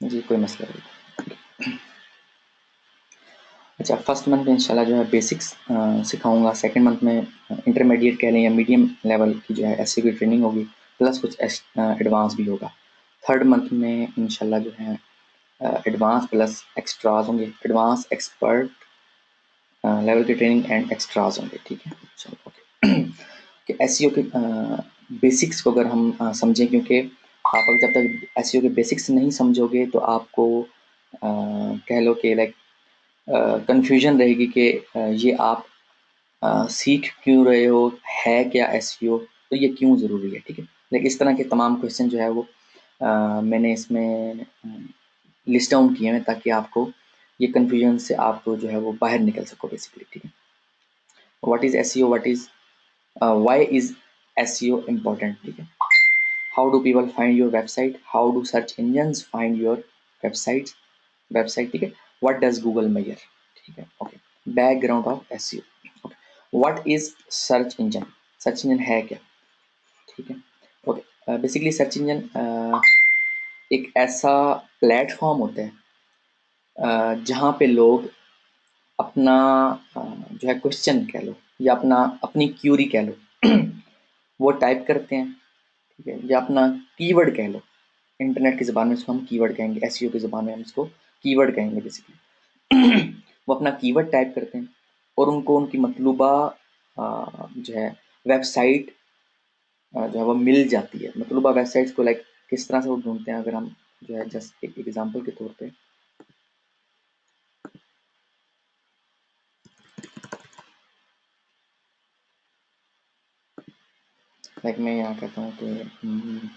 जी कोई मसला नहीं। अच्छा, फर्स्ट मंथ में इंशाल्लाह जो है बेसिक्स सिखाऊंगा। सेकंड मंथ में इंटरमीडिएट कह लें या मीडियम लेवल की जो है एसईओ की ट्रेनिंग होगी, प्लस कुछ एडवांस भी होगा। थर्ड मंथ में इंशाल्लाह जो है एडवांस प्लस एक्स्ट्राज होंगे, एडवांस एक्सपर्ट लेवल की ट्रेनिंग एंड एक्स्ट्राज होंगे। ठीक है, चलो ओके। कि एसईओ के बेसिक्स को अगर हम समझें, क्योंकि आप अगर जब तक एसईओ के बेसिक्स नहीं समझोगे तो आपको कह लो कि लाइक कन्फ्यूजन रहेगी कि ये आप सीख क्यों रहे हो, है क्या एसईओ, तो ये क्यों ज़रूरी है। ठीक है, लेकिन इस तरह के तमाम क्वेश्चन जो है वो मैंने इसमें लिस्ट डाउन किए हैं ताकि आपको ये कन्फ्यूजन से आप जो है वो बाहर निकल सको बेसिकली। ठीक है, what is SEO, what is why is SEO important. ठीक है, how do people find your website, how do search engines find your website. ठीक है, व्हाट डज गूगल मेजर। ठीक है, okay, background of SEO. What is search engine, search engine है क्या। ठीक है, ओके, बेसिकली सर्च इंजन एक ऐसा प्लेटफॉर्म होता है जहाँ पे लोग अपना जो है क्वेश्चन कह लो या अपनी क्यूरी कह लो वो टाइप करते हैं। ठीक है, या अपना कीवर्ड कह लो, इंटरनेट की ज़बान में इसको हम कीवर्ड कहेंगे, एसईओ की ज़बान में हम इसको कीवर्ड कहेंगे बेसिकली। वो अपना कीवर्ड टाइप करते हैं और उनको उनकी मतलूबा जो है वेबसाइट जो है वो मिल जाती है। मतलूबा वेबसाइट्स को लाइक किस तरह से वो ढूंढते हैं, अगर हम जो है जस्ट एक एग्जांपल के तौर पे लाइक मैं यहाँ कहता हूँ कि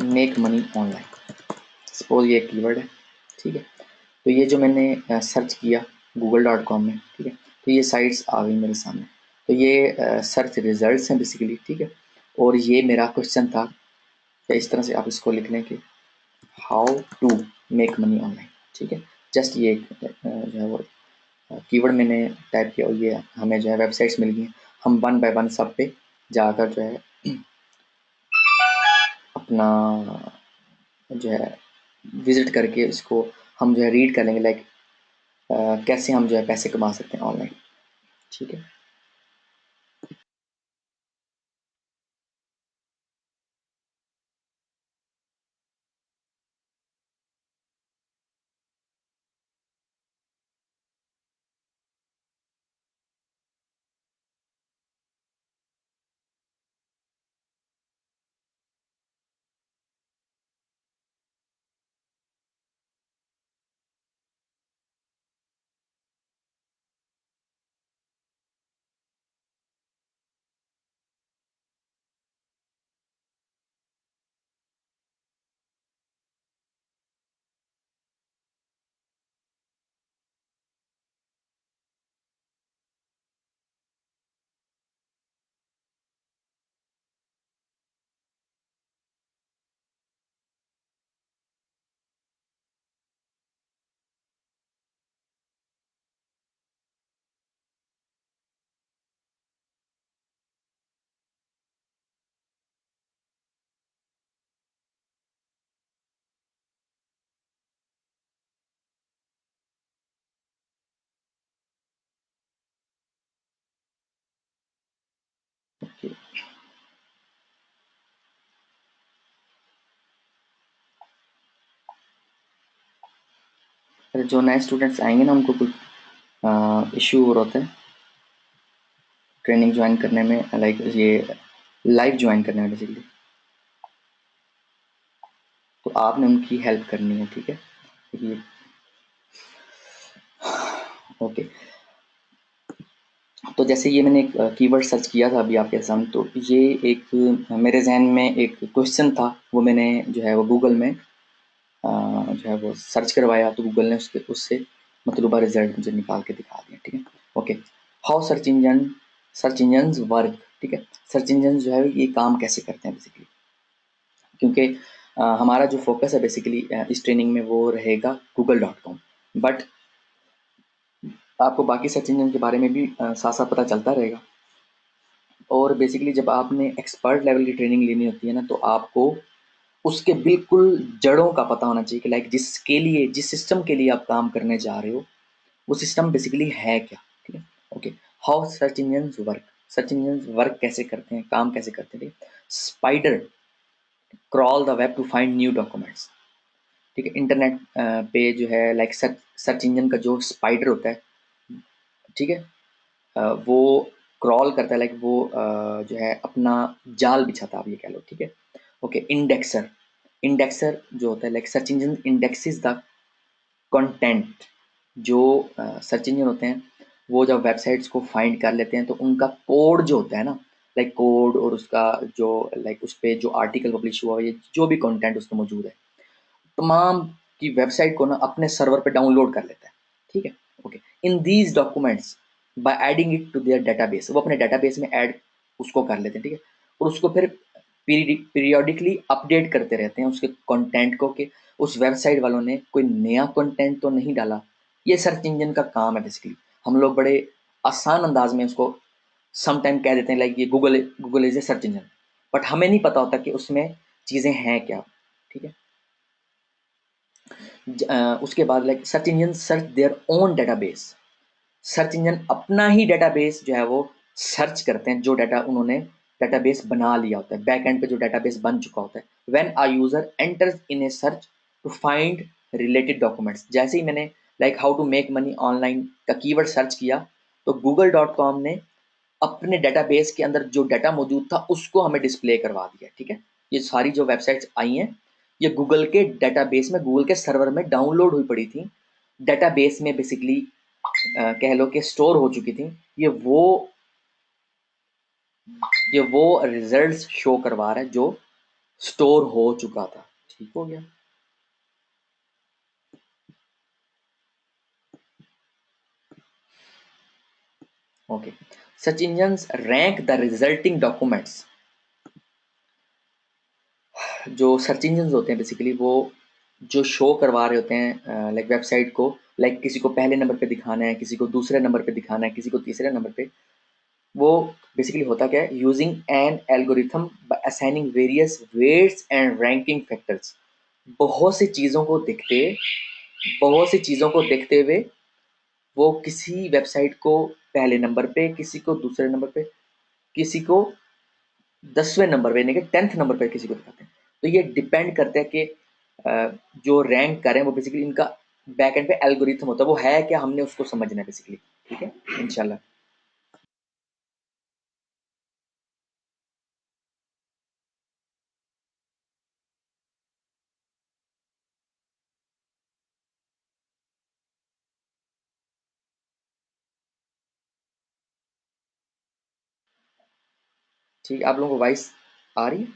मेक मनी ऑनलाइन, सपोज ये एक कीवर्ड है। ठीक है, तो ये जो मैंने सर्च किया google.com में, ठीक है, तो ये साइट्स आ गई मेरे सामने। तो ये सर्च रिजल्ट्स हैं बेसिकली। ठीक है, और ये मेरा क्वेश्चन था, या इस तरह से आप इसको लिख लें कि how to make money online. ठीक है, जस्ट ये जो है वो कीवर्ड मैंने टाइप किया और ये हमें जो है वेबसाइट्स मिल गई। हम वन बाय वन सब पे जाकर जो है अपना जो है विजिट करके इसको हम जो है रीड कर लेंगे, लाइक कैसे हम जो है पैसे कमा सकते हैं ऑनलाइन। ठीक है। ठीक है। जो नए स्टूडेंट्स आएंगे ना, उनको कुछ इश्यू हो रहा है ट्रेनिंग ज्वाइन करने में, लाइक ये लाइव ज्वाइन करने में बेसिकली, तो आपने उनकी हेल्प करनी है, ठीक है। ये ओके। तो जैसे ये मैंने एक कीवर्ड सर्च किया था अभी आपके सामने, तो ये एक मेरे जहन में एक क्वेश्चन था, वो मैंने जो है वो गूगल में जो है वो सर्च करवाया, तो गूगल ने उसके उससे मतलूबा रिजल्ट मुझे निकाल के दिखा दिया, ठीक है। Okay, how search engine work, ठीक है। सर्च इंजन जो है ये काम कैसे करते हैं बेसिकली, क्योंकि हमारा जो फोकस है बेसिकली इस ट्रेनिंग में वो रहेगा google.com, बट आपको बाकी सर्च इंजन के बारे में भी साथ साथ पता चलता रहेगा। और बेसिकली जब आपने एक्सपर्ट लेवल की ट्रेनिंग लेनी होती है ना, तो आपको उसके बिल्कुल जड़ों का पता होना चाहिए कि लाइक जिसके लिए, जिस सिस्टम के लिए आप काम करने जा रहे हो, वो सिस्टम बेसिकली है क्या, ठीक है। Okay, how search engine work, search engine work कैसे करते हैं, काम कैसे करते हैं, ठीक है। Spider crawl the web two find new documents, ठीक है। इंटरनेट पे जो है लाइक सर्च सर्च इंजन का जो स्पाइडर होता है, ठीक है, वो क्रॉल करता है, लाइक वो जो है अपना जाल बिछाता है, आप ये कह लो, ठीक है। ओके, इंडेक्सर, इंडेक्सर जो होता है like search engine indexes the content, जो सर्च इंजन होते हैं वो जब वेबसाइट्स को फाइंड कर लेते हैं, तो उनका कोड जो होता है ना, लाइक कोड और उसका जो लाइक उस पर जो आर्टिकल पब्लिश हुआ है, ये जो भी कंटेंट उसमें मौजूद है, तमाम की वेबसाइट को ना अपने सर्वर पे डाउनलोड कर लेता है, ठीक है। Okay, in these documents by adding it to their database, वो अपने डेटाबेस में ऐड उसको कर लेते हैं, ठीक है। और उसको फिर पीरियोडिकली अपडेट करते रहते हैं उसके कंटेंट को, कि उस वेबसाइट वालों ने कोई नया कंटेंट तो नहीं डाला। ये सर्च इंजन का काम है बेसिकली। हम लोग बड़े आसान अंदाज में उसको सम टाइम कह देते हैं लाइक ये Google is a search engine, but हमें नहीं पता होता कि उसमें चीज़ें हैं क्या, ठीक है। उसके बाद like search engine search their own database, search engine अपना ही डेटाबेस जो है वो सर्च करते हैं, जो डाटा उन्होंने डेटाबेस बना लिया होता है, बैक एंड पे जो डेटाबेस बन चुका होता है। When a user enters in a search to find related documents, जैसे ही मैंने like how to make money online का कीवर्ड सर्च किया, तो google.com ने अपने डेटाबेस के अंदर जो डाटा मौजूद था उसको हमें डिस्प्ले करवा दिया, ठीक है। ये सारी जो वेबसाइट्स आई हैं, ये गूगल के डेटाबेस में, गूगल के सर्वर में डाउनलोड हुई पड़ी थी, डेटाबेस में बेसिकली कह लो कि स्टोर हो चुकी थी। ये वो ये वो रिजल्ट्स शो करवा रहा है जो स्टोर हो चुका था, ठीक हो गया। Okay, search engines rank the resulting documents, जो सर्च इंजन होते हैं बेसिकली वो जो शो करवा रहे होते हैं लाइक वेबसाइट को, लाइक किसी को पहले नंबर पे दिखाना है, किसी को दूसरे नंबर पे दिखाना है, किसी को तीसरे नंबर पे, वो बेसिकली होता क्या है, using an algorithm by assigning various weights and ranking factors, बहुत सी चीज़ों को देखते बहुत सी चीज़ों को देखते हुए वो किसी वेबसाइट को पहले नंबर पे, किसी को दूसरे नंबर पे, किसी को 10वें नंबर पे, यानी कि 10th नंबर पे किसी को दिखाते हैं। तो ये डिपेंड करता है कि जो रैंक करें वो बेसिकली इनका बैक एंड पे एल्गोरिथम होता है, वो है क्या, हमने उसको समझना है बेसिकली, ठीक है, इंशाल्लाह। ठीक है, आप लोगों को वॉइस आ रही है?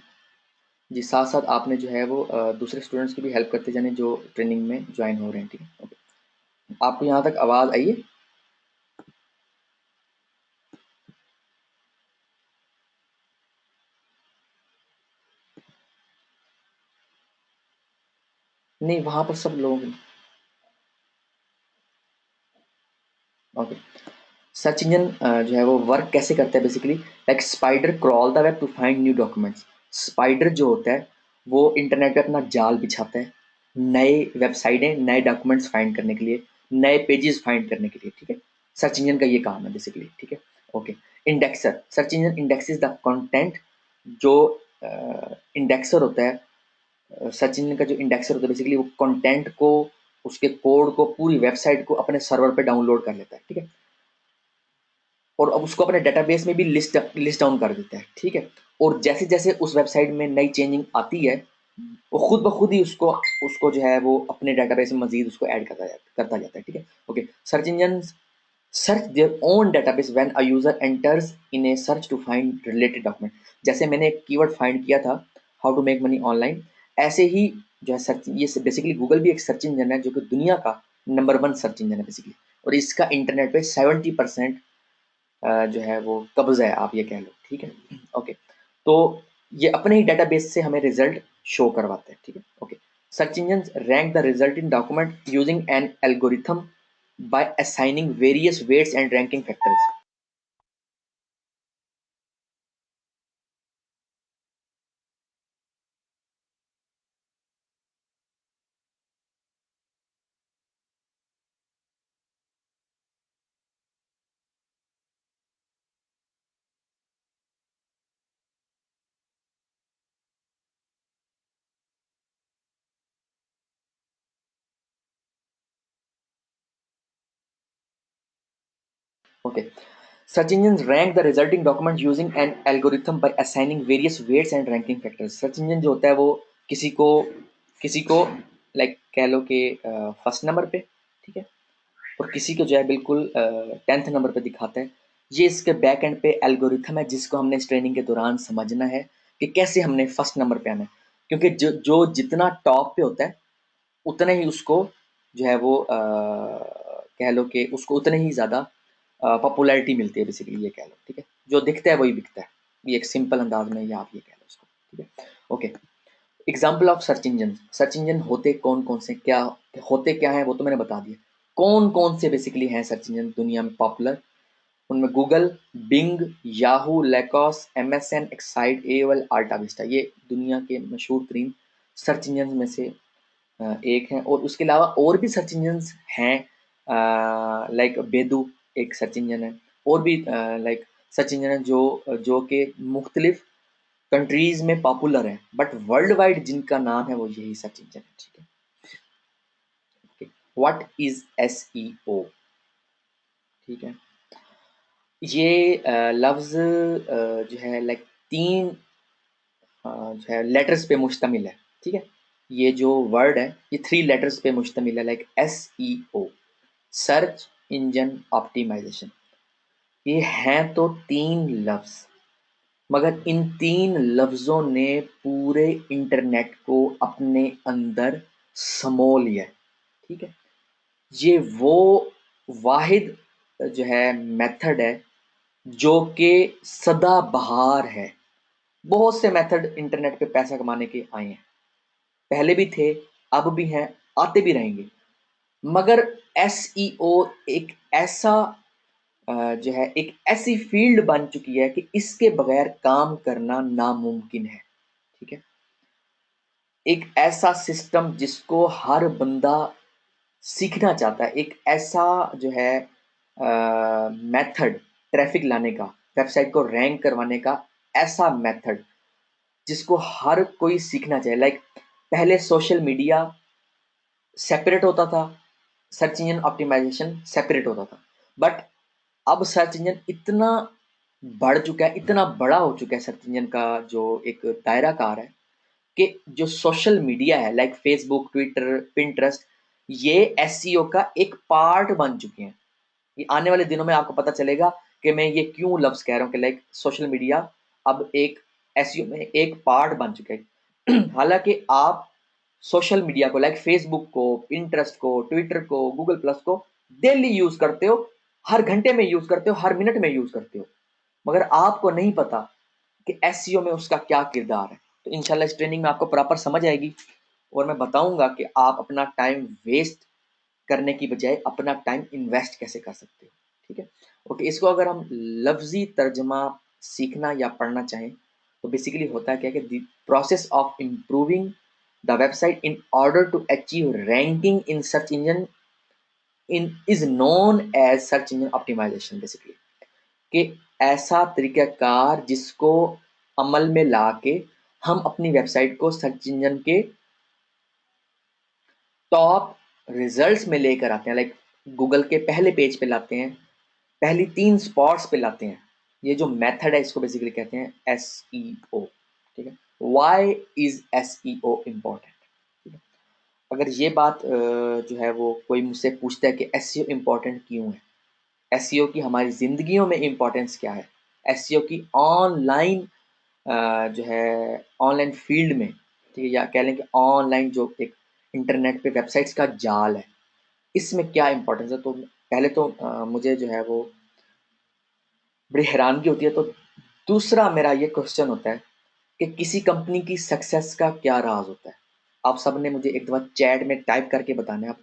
जी, साथ साथ आपने जो है वो दूसरे स्टूडेंट्स की भी हेल्प करते जाने जो ट्रेनिंग में ज्वाइन हो रहे हैं, ठीक है। ओके, आपको यहाँ तक आवाज़ आई है? नहीं, वहाँ पर सब लोग। ओके, सर्च इंजन जो है वो वर्क कैसे करता है basically, like spider crawl the web two find new documents, spider जो होता है वो इंटरनेट पे अपना जाल बिछाता है नए वेबसाइटें, नए डॉक्यूमेंट्स फाइंड करने के लिए, नए पेजेस फाइंड करने के लिए, ठीक है। सर्च इंजन का ये काम है बेसिकली, ठीक है। Okay, indexer, search engine indexes the content. जो इंडेक्सर होता है, सर्च इंजन का जो इंडेक्सर होता है बेसिकली वो कंटेंट को, उसके कोड को, पूरी वेबसाइट को अपने सर्वर पे डाउनलोड कर लेता है, ठीक है, और अब उसको अपने डेटाबेस में भी लिस्ट डाउन कर देता है, ठीक है। और जैसे जैसे उस वेबसाइट में नई चेंजिंग आती है, वो खुद ब खुद ही उसको उसको जो है वो अपने डेटाबेस में मजीद उसको ऐड करता जाता है, ठीक है। Okay, search engine search their own database when a user enters in a search to find related document। जैसे मैंने एक कीवर्ड फाइंड किया था, how to make money online, ऐसे ही जो है सर्च, ये बेसिकली गूगल भी एक सर्च इंजन है जो कि दुनिया का नंबर 1 सर्च इंजन है बेसिकली, और इसका इंटरनेट पे 70% जो है वो कब्जा है, आप ये कह लो, ठीक है। ओके, तो ये अपने ही डेटाबेस से हमें रिजल्ट शो करवाते हैं, ठीक है। Okay, search engine rank the result in document using an algorithm by assigning various weights and ranking factors। Okay, search engines rank the resulting document using an algorithm by assigning various weights and ranking factors। Search engine जो होता है वो किसी को लाइक कह लो कि फर्स्ट नंबर पे, ठीक है, और किसी को जो है बिल्कुल 10th नंबर पे दिखाता है। ये इसके बैक एंड पे एल्गोरिथम है जिसको हमने इस ट्रेनिंग के दौरान समझना है कि कैसे हमने फर्स्ट नंबर पे आना है, क्योंकि जो जो जितना टॉप पे होता है उतने ही उसको जो है वो कह लो कि उसको उतने ही ज़्यादा पॉपुलैरिटी मिलती है बेसिकली, ये कह लो, ठीक है। जो दिखता है वही बिकता है, ये एक सिंपल अंदाज में या आप ये कह लो उसको, ठीक है। Okay, example of search engine. Search engine होते कौन कौन से, क्या होते क्या है वो तो मैंने बता दिया। कौन कौन से बेसिकली हैं सर्च इंजन दुनिया में पॉपुलर, उनमें Google, Bing, Yahoo, Lycos, MSN, Excite, AOL, AltaVista, ये दुनिया के मशहूर तरीन सर्च इंजन में से एक है। और उसके अलावा और भी सर्च इंजन्स हैं, लाइक बेदू एक सर्च इंजन है, और भी लाइक सर्च इंजन है जो जो कि मुख्तलिफ कंट्रीज में पॉपुलर है, बट वर्ल्ड वाइड जिनका नाम है वो यही सर्च इंजन है, ठीक है। व्हाट इज एसईओ, ठीक है। ये लफ्ज़ जो है लाइक 3 जो है लेटर्स पे मुश्तमिल है, ठीक है। ये जो वर्ड है ये 3 लेटर्स पे मुश्तमिल है, like SEO, search engine optimization. ये हैं तो 3 लफ्ज़, मगर इन 3 लफ्ज़ों ने पूरे इंटरनेट को अपने अंदर समो लिया है, ठीक है। ये वो वाहिद जो है मेथड है जो कि सदाबहार है। बहुत से मेथड इंटरनेट पे पैसा कमाने के आए हैं, पहले भी थे, अब भी हैं, आते भी रहेंगे, मगर एसईओ एक ऐसा जो है एक ऐसी फील्ड बन चुकी है कि इसके बगैर काम करना नामुमकिन है, ठीक है। एक ऐसा सिस्टम जिसको हर बंदा सीखना चाहता है, एक ऐसा जो है मेथड ट्रैफिक लाने का, वेबसाइट को रैंक करवाने का, ऐसा मेथड जिसको हर कोई सीखना चाहिए। लाइक पहले सोशल मीडिया सेपरेट होता था, सर्च इंजन ऑप्टिमाइजेशन सेपरेट होता था, बट अब सर्च इंजन इतना बढ़ चुका है, इतना बड़ा हो चुका है सर्च इंजन का जो एक दायरा कार है, कि जो सोशल मीडिया है लाइक फेसबुक, ट्विटर, पिंटरेस्ट, ये एसईओ का एक पार्ट बन चुके हैं। ये आने वाले दिनों में आपको पता चलेगा कि मैं ये क्यों लफ्ज़ कह रहा हूँ कि लाइक सोशल मीडिया अब एक एसईओ में एक पार्ट बन चुका है। हालांकि आप सोशल मीडिया को लाइक फेसबुक को, पिंटरेस्ट को, ट्विटर को, गूगल प्लस को डेली यूज करते हो, हर घंटे में यूज करते हो, हर मिनट में यूज करते हो, मगर आपको नहीं पता कि एसईओ में उसका क्या किरदार है। तो इंशाल्लाह इस ट्रेनिंग में आपको प्रॉपर समझ आएगी, और मैं बताऊंगा कि आप अपना टाइम वेस्ट करने की बजाय अपना टाइम इन्वेस्ट कैसे कर सकते हो, ठीक है। ओके, इसको अगर हम लफ्जी तर्जमा सीखना या पढ़ना चाहें तो बेसिकली होता क्या है कि the process of improving the website in order to achieve ranking in search engine in is known as search engine optimization basically. कि ऐसा तरीक़ाकार जिसको अमल में लाके हम अपनी वेबसाइट को सर्च इंजन के टॉप रिजल्ट्स में लेकर आते हैं, लाइक गूगल के पहले पेज पे लाते हैं, पहली 3 स्पॉट्स पे लाते हैं। ये जो मेथड है इसको बेसिकली कहते हैं एसईओ, ठीक है। व्हाई इज एसईओ इम्पोर्टेंट, ठीक है। अगर ये बात जो है वो कोई मुझसे पूछता है कि एसईओ इम्पोर्टेंट क्यों है, एसईओ की हमारी ज़िंदगियों में इम्पोर्टेंस क्या है, एसईओ की ऑनलाइन जो है ऑनलाइन फील्ड में, ठीक है, या कह लें कि ऑनलाइन जो एक इंटरनेट पे वेबसाइट्स का जाल है, इसमें क्या इम्पोर्टेंस है। तो पहले तो मुझे जो है वो बड़ी हैरानगी होती है। तो दूसरा मेरा ये क्वेश्चन होता है कि किसी कंपनी की सक्सेस का क्या राज होता है। आप सब ने मुझे एक दफ़ा चैट में टाइप करके बताना है आप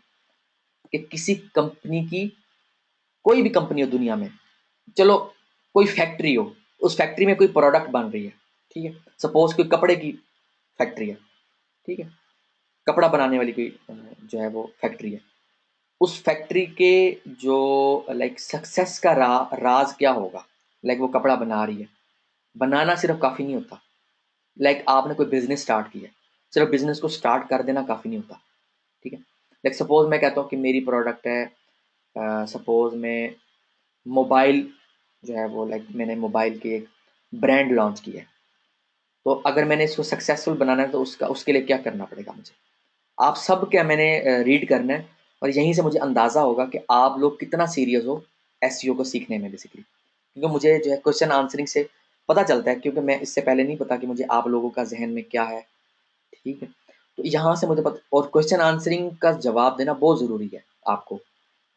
कि किसी कंपनी की, कोई भी कंपनी हो दुनिया में, चलो कोई फैक्ट्री हो, उस फैक्ट्री में कोई प्रोडक्ट बन रही है, ठीक है। सपोज कोई कपड़े की फैक्ट्री है, ठीक है, कपड़ा बनाने वाली कोई जो है वो फैक्ट्री है। उस फैक्ट्री के जो लाइक सक्सेस का राज क्या होगा। लाइक वो कपड़ा बना रही है, बनाना सिर्फ काफ़ी नहीं होता। लाइक आपने कोई बिजनेस स्टार्ट किया है, सिर्फ बिजनेस को स्टार्ट कर देना काफ़ी नहीं होता, ठीक है। लाइक सपोज मैं कहता हूँ कि मेरी प्रोडक्ट है, सपोज मैं मोबाइल जो है वो, लाइक मैंने मोबाइल के एक ब्रांड लॉन्च किया है। तो अगर मैंने इसको सक्सेसफुल बनाना है तो उसका उसके लिए क्या करना पड़ेगा मुझे, आप सब क्या मैंने रीड करना है। और यहीं से मुझे अंदाज़ा होगा कि आप लोग कितना सीरियस हो एसईओ को सीखने में बेसिकली, क्योंकि मुझे जो है क्वेश्चन आंसरिंग से पता चलता है, क्योंकि मैं इससे पहले नहीं पता कि मुझे आप लोगों का जहन में क्या है, ठीक है। तो यहाँ से मुझे पता, और क्वेश्चन आंसरिंग का जवाब देना बहुत ज़रूरी है। आपको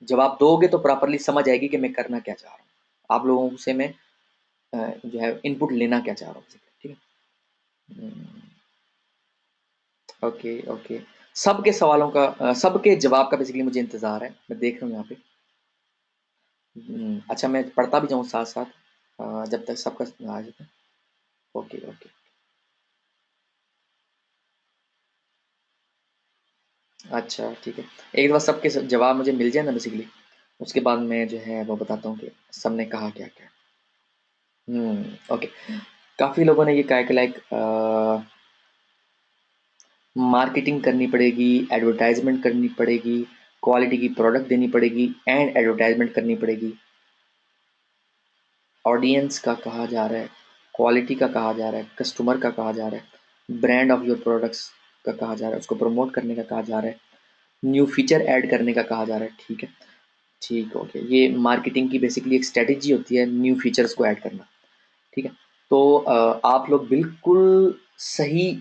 जवाब दोगे तो प्रॉपरली समझ आएगी कि मैं करना क्या चाह रहा हूँ, आप लोगों से मैं जो है इनपुट लेना क्या चाह रहा हूँ, ठीक है। ओके ओके, सबके सवालों का सबके जवाब का बेसिकली मुझे इंतज़ार है, मैं देख रहा हूँ यहाँ पे। अच्छा, मैं पढ़ता भी जाऊँ साथ साथ जब तक सबका आ जाए। ओके ओके, अच्छा ठीक है। एक बार सबके जवाब मुझे मिल जाए ना बेसिकली, उसके बाद मैं जो है वो बताता हूँ कि सबने कहा क्या क्या। ओके। काफ़ी लोगों ने ये कहा है कि लाइक मार्केटिंग करनी पड़ेगी, एडवर्टाइजमेंट करनी पड़ेगी, क्वालिटी की प्रोडक्ट देनी पड़ेगी एंड एडवर्टाइजमेंट करनी पड़ेगी। ऑडियंस का कहा जा रहा है, क्वालिटी का कहा जा रहा है, कस्टमर का कहा जा रहा है, ब्रांड ऑफ योर प्रोडक्ट्स का कहा जा रहा है, उसको प्रमोट करने का कहा जा रहा है, न्यू फीचर ऐड करने का कहा जा रहा है, ठीक है। ठीक, ओके, ये मार्केटिंग की बेसिकली एक स्ट्रेटेजी होती है, न्यू फीचर्स को ऐड करना, ठीक है। तो आप लोग बिल्कुल सही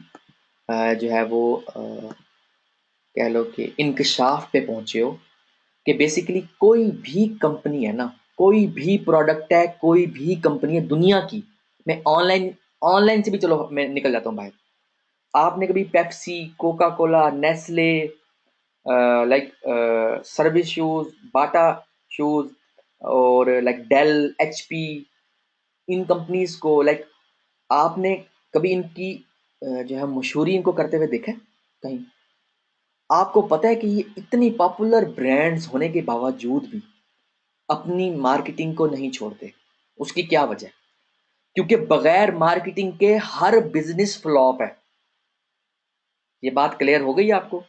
जो है वो कह लो कि इंकशाफ पे पहुंचे हो कि बेसिकली कोई भी कंपनी है ना, कोई भी प्रोडक्ट है, कोई भी कंपनी है दुनिया की, मैं ऑनलाइन ऑनलाइन से भी चलो मैं निकल जाता हूँ बाहर। आपने कभी Pepsi, Coca Cola, Nestle, like service shoes, Bata shoes, और लाइक डेल, एचपी, इन कंपनीज को लाइक आपने कभी इनकी जो है मशहूरी इनको करते हुए देखा है कहीं। आपको पता है कि ये इतनी पॉपुलर ब्रांड्स होने के बावजूद भी अपनी मार्केटिंग को नहीं छोड़ते। उसकी क्या वजह है? क्योंकि बगैर मार्केटिंग के हर बिजनेस फ्लॉप है। ये बात क्लियर हो गई आपको?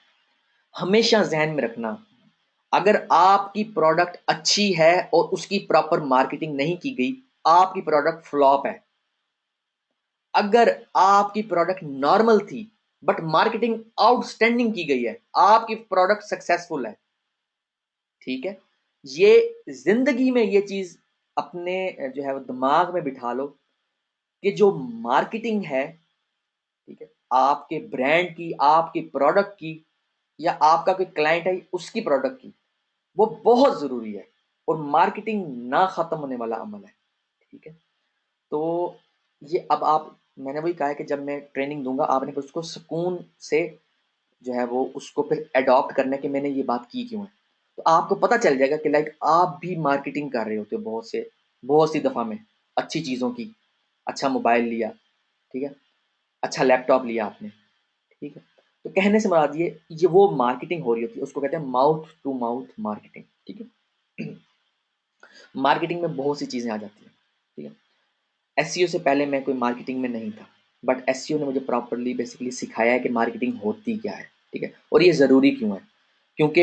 हमेशा जहन में रखना, अगर आपकी प्रोडक्ट अच्छी है और उसकी प्रॉपर मार्केटिंग नहीं की गई, आपकी प्रोडक्ट फ्लॉप है। अगर आपकी प्रोडक्ट नॉर्मल थी बट मार्केटिंग आउटस्टैंडिंग की गई है, आपकी प्रोडक्ट सक्सेसफुल है, ठीक है। ये जिंदगी में ये चीज अपने जो है वो दिमाग में बिठा लो कि जो मार्केटिंग है, ठीक है, आपके ब्रांड की, आपके प्रोडक्ट की, या आपका कोई क्लाइंट है उसकी प्रोडक्ट की, वो बहुत ज़रूरी है। और मार्केटिंग ना ख़त्म होने वाला अमल है, ठीक है। तो ये अब आप, मैंने वही कहा है कि जब मैं ट्रेनिंग दूंगा आपने फिर उसको सुकून से जो है वो उसको फिर अडॉप्ट करने की मैंने ये बात की क्यों है। तो आपको पता चल जाएगा कि लाइक आप भी मार्केटिंग कर रहे होते हो बहुत सी दफ़ा में अच्छी चीज़ों की। अच्छा मोबाइल लिया, ठीक है, अच्छा लैपटॉप लिया आपने, ठीक है। तो कहने से मुराद ये वो मार्केटिंग हो रही होती है, उसको कहते हैं माउथ टू माउथ मार्केटिंग, ठीक है। मार्केटिंग में बहुत सी चीज़ें आ जाती हैं। एसईओ से पहले मैं कोई मार्केटिंग में नहीं था, बट एसईओ ने मुझे प्रॉपर्ली बेसिकली सिखाया है कि मार्केटिंग होती क्या है, ठीक है, और ये ज़रूरी क्यों है। क्योंकि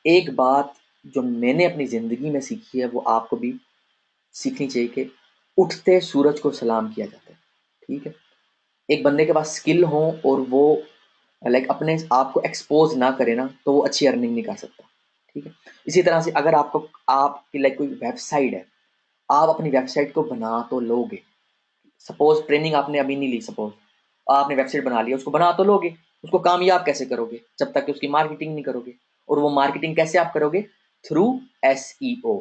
एक बात जो मैंने अपनी ज़िंदगी में सीखी है वो आपको भी सीखनी चाहिए कि उठते सूरज को सलाम किया जाता है, ठीक है। एक बंदे के पास स्किल हो और वो लाइक अपने आप को एक्सपोज ना करे ना, तो वो अच्छी अर्निंग नहीं कर सकता, ठीक है। इसी तरह से अगर आपको आपकी लाइक कोई वेबसाइट है, आप अपनी वेबसाइट को बना तो लोगे। सपोज ट्रेनिंग आपने अभी नहीं ली, सपोज आपने वेबसाइट बना लिया, उसको बना तो लोगे, उसको कामयाब कैसे करोगे जब तक कि उसकी मार्केटिंग नहीं करोगे। और वो मार्केटिंग कैसे आप करोगे? थ्रू एसईओ,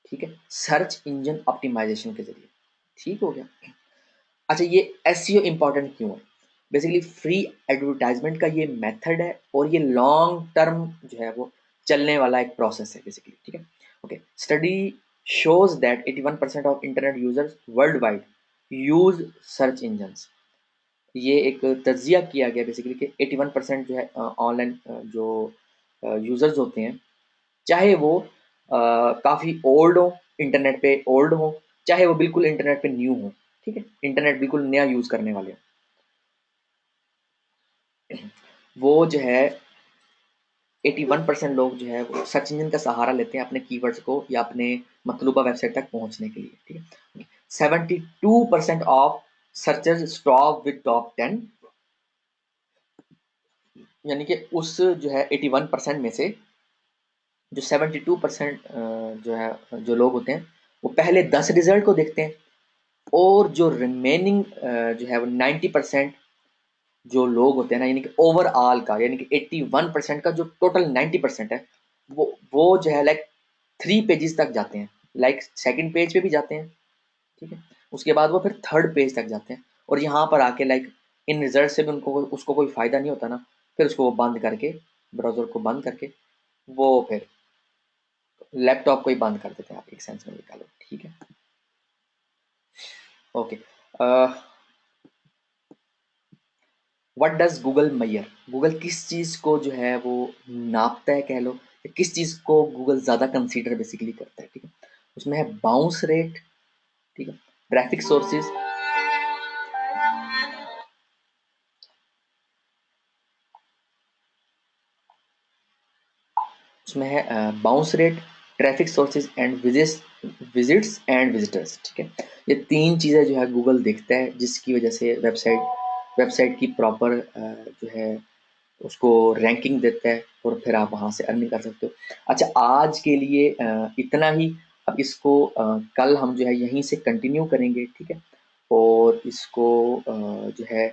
ठीक है, सर्च इंजन ऑप्टिमाइजेशन के जरिए। ठीक हो गया। अच्छा, ये एसईओ इंपॉर्टेंट क्यों है? बेसिकली फ्री एडवर्टाइजमेंट का ये मेथड है और ये लॉन्ग टर्म जो है वो चलने वाला एक प्रोसेस है बेसिकली, ठीक है। Okay, study shows that 81% of internet users world wide use search engines. ये एक तज्जिया किया गया बेसिकली कि 81% जो है ऑनलाइन जो यूजर्स होते हैं, चाहे वो काफ़ी ओल्ड हो, इंटरनेट पे ओल्ड हो, चाहे वो बिल्कुल इंटरनेट पे न्यू हो, ठीक है, इंटरनेट बिल्कुल नया यूज़ करने वाले हो, वो जो है 81% लोग जो है वो सर्च इंजन का सहारा लेते हैं अपने कीवर्ड्स को या अपने मतलूबा वेबसाइट तक पहुंचने के लिए, ठीक है। 72% of searchers stop with top 10, यानी कि उस जो है 81% में से जो 72% जो है जो लोग होते हैं वो पहले 10 रिजल्ट को देखते हैं, और जो रिमेनिंग जो है वो 90% जो लोग होते हैं ना, यानी कि ओवरऑल का, यानी कि 81% का जो टोटल 90% है, वो जो है लाइक 3 पेजेस तक जाते हैं, लाइक सेकंड पेज पे भी जाते हैं, ठीक है। उसके बाद वो फिर थर्ड पेज तक जाते हैं, और यहाँ पर आके लाइक इन रिजल्ट से भी उनको उसको कोई फ़ायदा नहीं होता ना, फिर उसको वो बंद करके, ब्राउज़र को बंद करके, वो फिर लैपटॉप को ही बंद कर देते हैं, आप एक सेंस में निकालो, ठीक है। Okay, what does Google measure? Google किस चीज़ को जो है वो नापता है कह लो, या किस चीज़ को गूगल ज़्यादा कंसीडर बेसिकली करता है, ठीक है। उसमें है बाउंस रेट, ठीक है, ट्रैफिक सोर्सेज, उसमें है bounce rate, traffic sources and visits and visitors, ठीक है। ये 3 चीज़ें जो है गूगल देखता है, जिसकी वजह से वेबसाइट की प्रॉपर जो है उसको रैंकिंग देता है, और फिर आप वहाँ से अर्निंग कर सकते हो। अच्छा, आज के लिए इतना ही। अब इसको कल हम जो है यहीं से कंटिन्यू करेंगे, ठीक है। और इसको जो है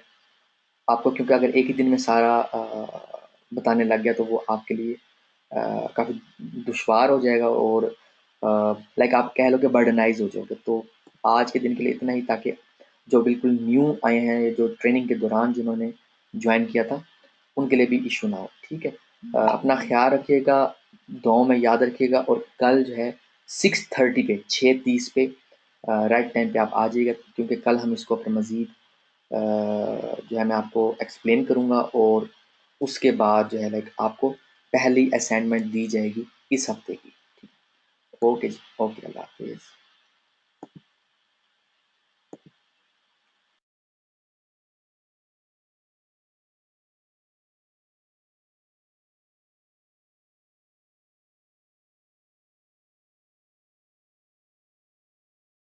आपको, क्योंकि अगर एक ही दिन में सारा बताने लग गया तो वो आपके लिए काफ़ी दुश्वार हो जाएगा, और लाइक आप कह लो कि बर्डनाइज हो जाओगे। तो आज के दिन के लिए इतना ही, ताकि जो बिल्कुल न्यू आए हैं, या जो ट्रेनिंग के दौरान जिन्होंने ज्वाइन किया था, उनके लिए भी इशू ना हो, ठीक है। अपना ख्याल रखिएगा, दुआओं में याद रखिएगा, और कल जो है 6:30 पे, 6:30 पे राइट टाइम पे आप आ जाइएगा, क्योंकि कल हम इसको अपने मज़ीद जो है मैं आपको एक्सप्लेन करूँगा, और उसके बाद जो है लाइक आपको पहली असाइनमेंट दी जाएगी इस हफ्ते की। ओके जी, ओके, अल्लाह हाफिज़।